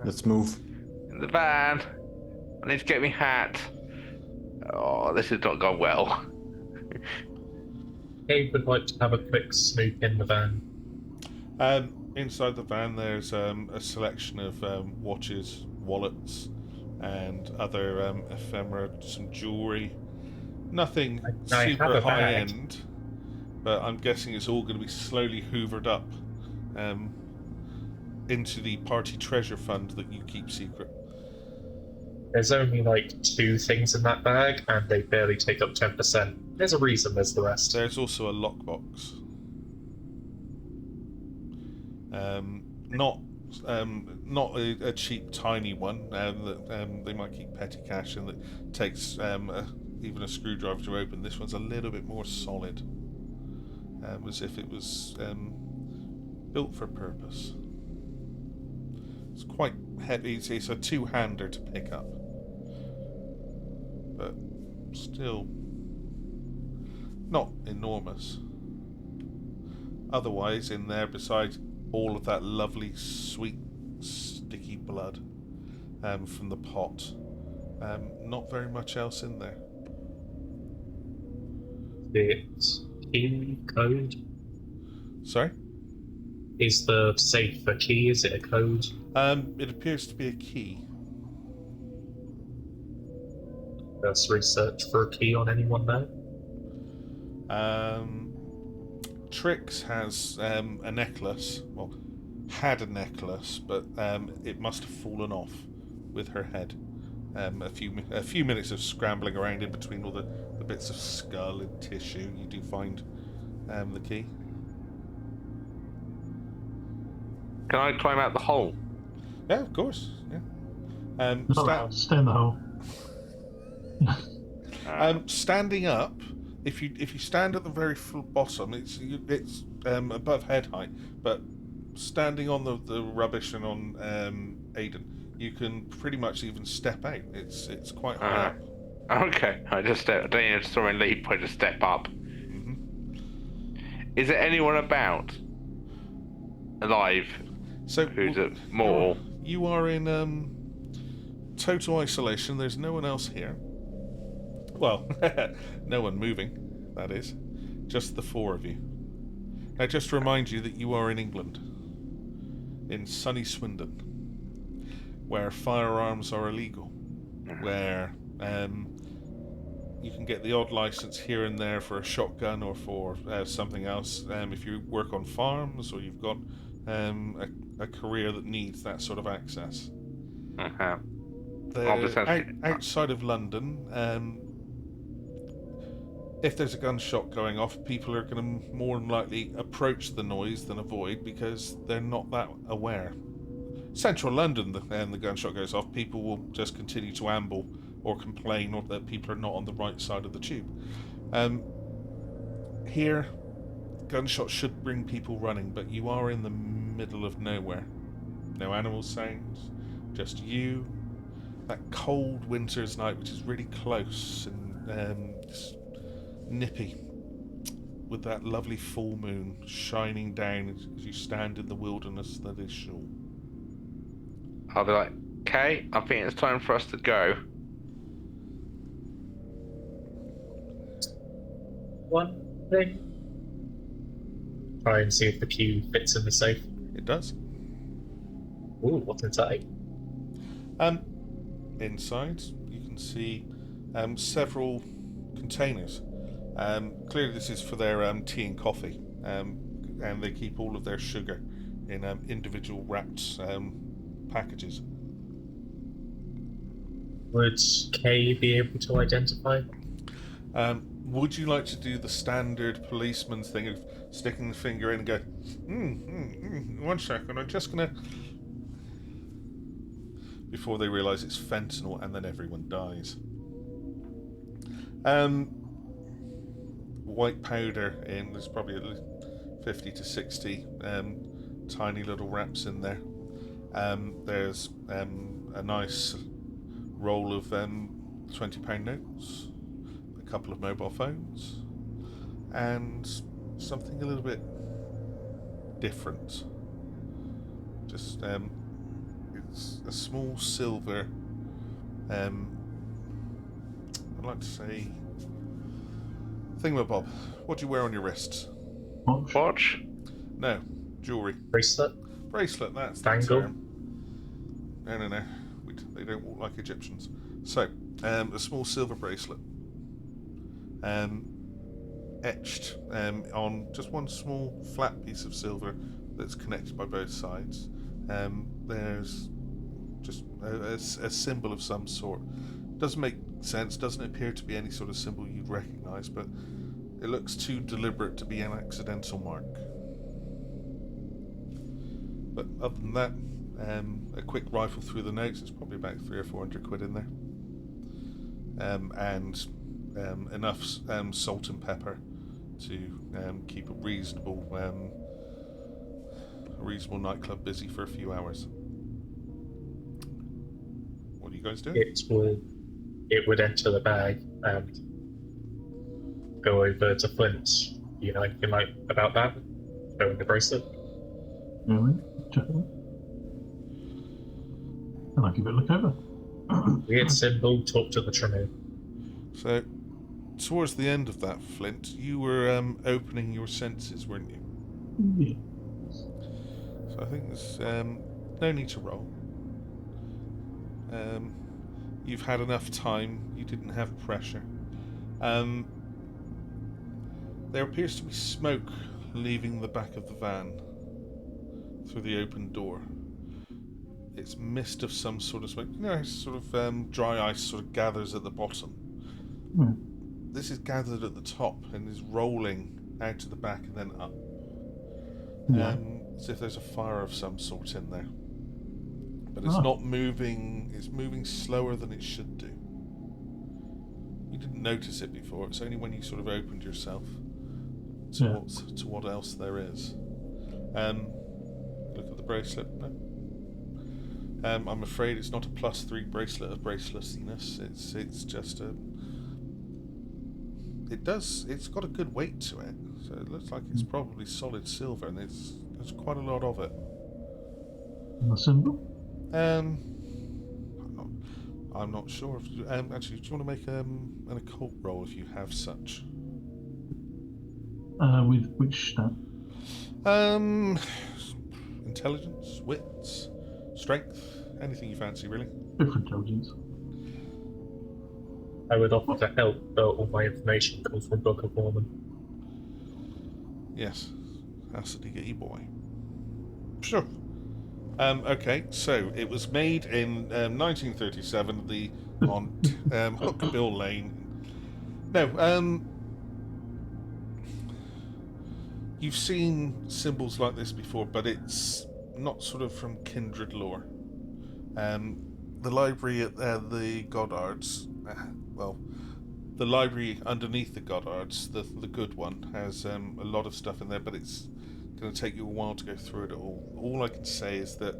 Let's move. In the van. I need to get my hat. Oh, this has not gone well. Kay would like to have a quick snoop in the van. Inside the van, there's a selection of watches, wallets, and other ephemera, some jewellery. Nothing I have super a high bag. end, but I'm guessing it's all going to be slowly hoovered up into the party treasure fund that you keep secret. There's only like 2 things in that bag, and they barely take up 10%. There's a reason there's the rest. There's also a lockbox. Not a cheap, tiny one that they might keep petty cash in, that takes even a screwdriver to open. This one's a little bit more solid, as if it was built for purpose. It's quite heavy. It's a 2-hander to pick up, but still not enormous. Otherwise, in there, besides all of that lovely, sweet, sticky blood from the pot, not very much else in there. It's key code. Sorry? Is the safe a key? Is it a code? It appears to be a key. Let's research for a key on anyone there. Trix has a necklace. Well, had a necklace, but it must have fallen off with her head. A few minutes of scrambling around in between all the bits of skull and tissue, you do find the key. Can I climb out the hole? Yeah, of course. Yeah. Not allowed to stay in the hole. Standing up, if you stand at the very bottom, it's above head height. But standing on the rubbish and on Aiden, you can pretty much even step out. It's quite high up. Okay, I don't need to saw a leap. I just step up. Hmm. Is there anyone about alive? So Who's more? You are in total isolation. There's no one else here. Well, no one moving, that is. Just the four of you. Now, just to remind you that you are in England. In sunny Swindon. Where firearms are illegal. Where you can get the odd license here and there for a shotgun or for something else. If you work on farms or you've got a career that needs that sort of access. Outside of London, if there's a gunshot going off, people are going to more than likely approach the noise than avoid because they're not that aware. Central London, the gunshot goes off, people will just continue to amble or complain or that people are not on the right side of the tube. Here, gunshots should bring people running, but you are in the middle of nowhere. No animal sounds, just you. That cold winter's night, which is really close and just nippy, with that lovely full moon shining down as you stand in the wilderness that is Shul. I'll be like, Kay, I think it's time for us to go. One thing. Try and see if the key fits in the safe. It does. Ooh, what's inside? Inside, you can see several containers. Clearly, this is for their tea and coffee, and they keep all of their sugar in individual wrapped packages. Would Kay be able to identify? Would you like to do the standard policeman's thing of sticking the finger in and go, 1 second, I'm just gonna... Before they realise it's fentanyl and then everyone dies. White powder in, there's probably at least 50 to 60 tiny little wraps in there. There's a nice roll of £20 notes, a couple of mobile phones, and something a little bit different. Just it's a small silver, I'd like to say, thingamabob. What do you wear on your wrists? Watch? No, jewellery. Bracelet? Bracelet, that's the Bangle? term. No. They don't walk like Egyptians. So, a small silver bracelet. Etched on just one small flat piece of silver that's connected by both sides. There's just a symbol of some sort. Doesn't make sense, doesn't appear to be any sort of symbol you'd recognise, but it looks too deliberate to be an accidental mark. But other than that, a quick rifle through the notes, it's probably about 300 or 400 quid in there. And enough salt and pepper to keep a reasonable nightclub busy for a few hours. What are you guys doing? It would enter the bag and go over to Flint. You know anything like about that? Showing the bracelet? Really? Check it out. And I'll give it a look over. Weird symbol, talk to the Tremere. So, towards the end of that, Flint, you were opening your senses, weren't you? Yeah. So I think there's no need to roll. You've had enough time. You didn't have pressure. There appears to be smoke leaving the back of the van through the open door. It's mist of some sort of smoke. You know, sort of dry ice sort of gathers at the bottom. This is gathered at the top and is rolling out to the back and then up. As if there's a fire of some sort in there. But it's not moving, it's moving slower than it should do. didn't notice it before. It's only when you sort of opened yourself Yeah. to what else there is. Look at the bracelet. No. I'm afraid it's not a +3 bracelet of bracelessness. It's just a. It's got a good weight to it, so it looks like it's probably solid silver, and there's quite a lot of it. And the symbol? I'm not sure. Actually, do you want to make an occult roll if you have such? With which stat? Intelligence, wits, strength, anything you fancy, really. Good for intelligence. I would offer to help, but all my information comes from Book of Mormon. Yes, that's a diggy boy. Sure. Okay, so it was made in 1937 on Hookbill Lane. No, you've seen symbols like this before, but it's not sort of from kindred lore. The library at the Goddards, the library underneath the Goddards, the good one, has a lot of stuff in there, but it's going to take you a while to go through it all. All I can say is that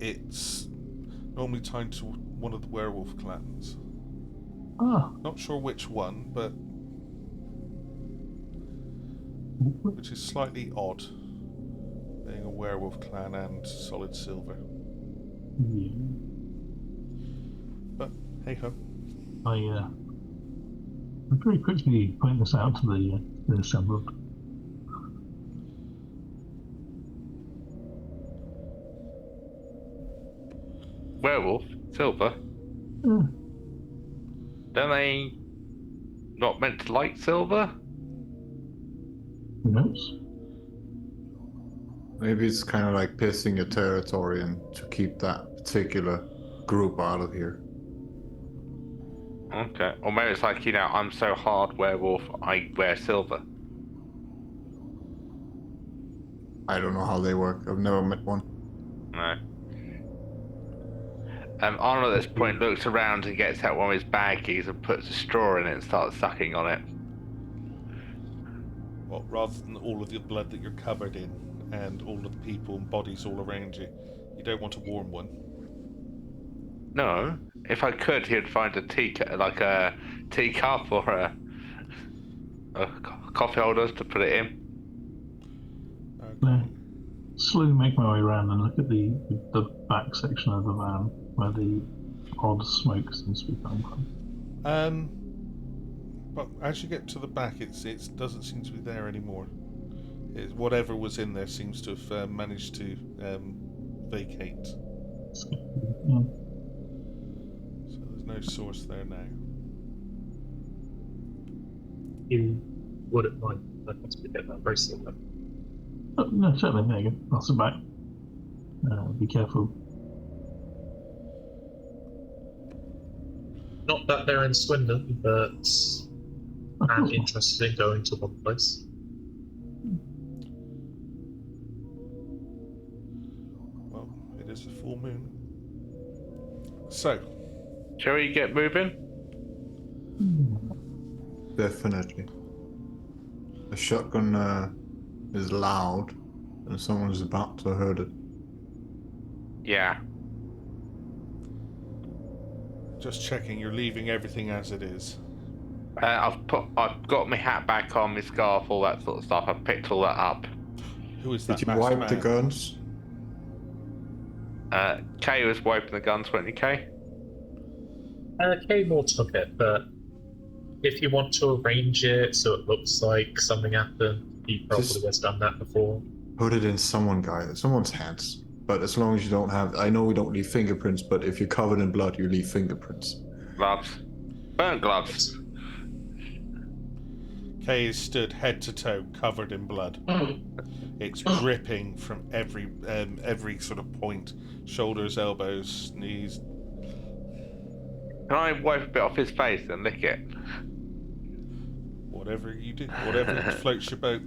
it's normally tied to one of the werewolf clans. Ah, Not sure which one, but which is slightly odd, being a werewolf clan and solid silver. yeah. But hey ho. I very quickly point this out to the assembled. Werewolf? Silver? Yeah. Don't they not meant to like silver? Who knows? Maybe it's kind of like pissing your territory and to keep that particular group out of here. Okay. Or maybe it's like, I'm so hard werewolf, I wear silver. I don't know how they work. I've never met one. No. Arnold at this point looks around and gets out one of his baggies and puts a straw in it and starts sucking on it. Well, rather than all of the blood that you're covered in and all of the people and bodies all around you, you don't want a warm one. No. If I could, he'd find a teacup or a coffee holder to put it in. Yeah. Slowly make my way around and look at the back section of the van where the odd smoke seems to be coming from. But as you get to the back, it doesn't seem to be there anymore. Whatever was in there seems to have managed to vacate. Yeah. So there's no source there now. You wouldn't mind if I possibly get that bracelet then? Oh, no, certainly. There you go. Pass it back. Be careful. Not that they're in Swindon, but Of I'm course. interested in going to one place. Well, it is a full moon. So, Shall we get moving? Definitely. The shotgun is loud, and someone's about to hurt it. Yeah. just checking, you're leaving everything as it is. I've got my hat back on, my scarf, all that sort of stuff. I've picked all that up. Who is that Did you masked wipe the man? guns? Kay was wiping the guns, weren't you, Kay? Kay more took it, but if you want to arrange it so it looks like something happened, he probably has done that before. Put it in someone's hands. But as long as you don't have, I know we don't leave fingerprints, but if you're covered in blood, you leave fingerprints. Gloves. Burnt gloves. Kay is stood head to toe, covered in blood. It's dripping from every sort of point: shoulders, elbows, knees. Can I wipe a bit off his face and lick it? Whatever you do, whatever floats your boat.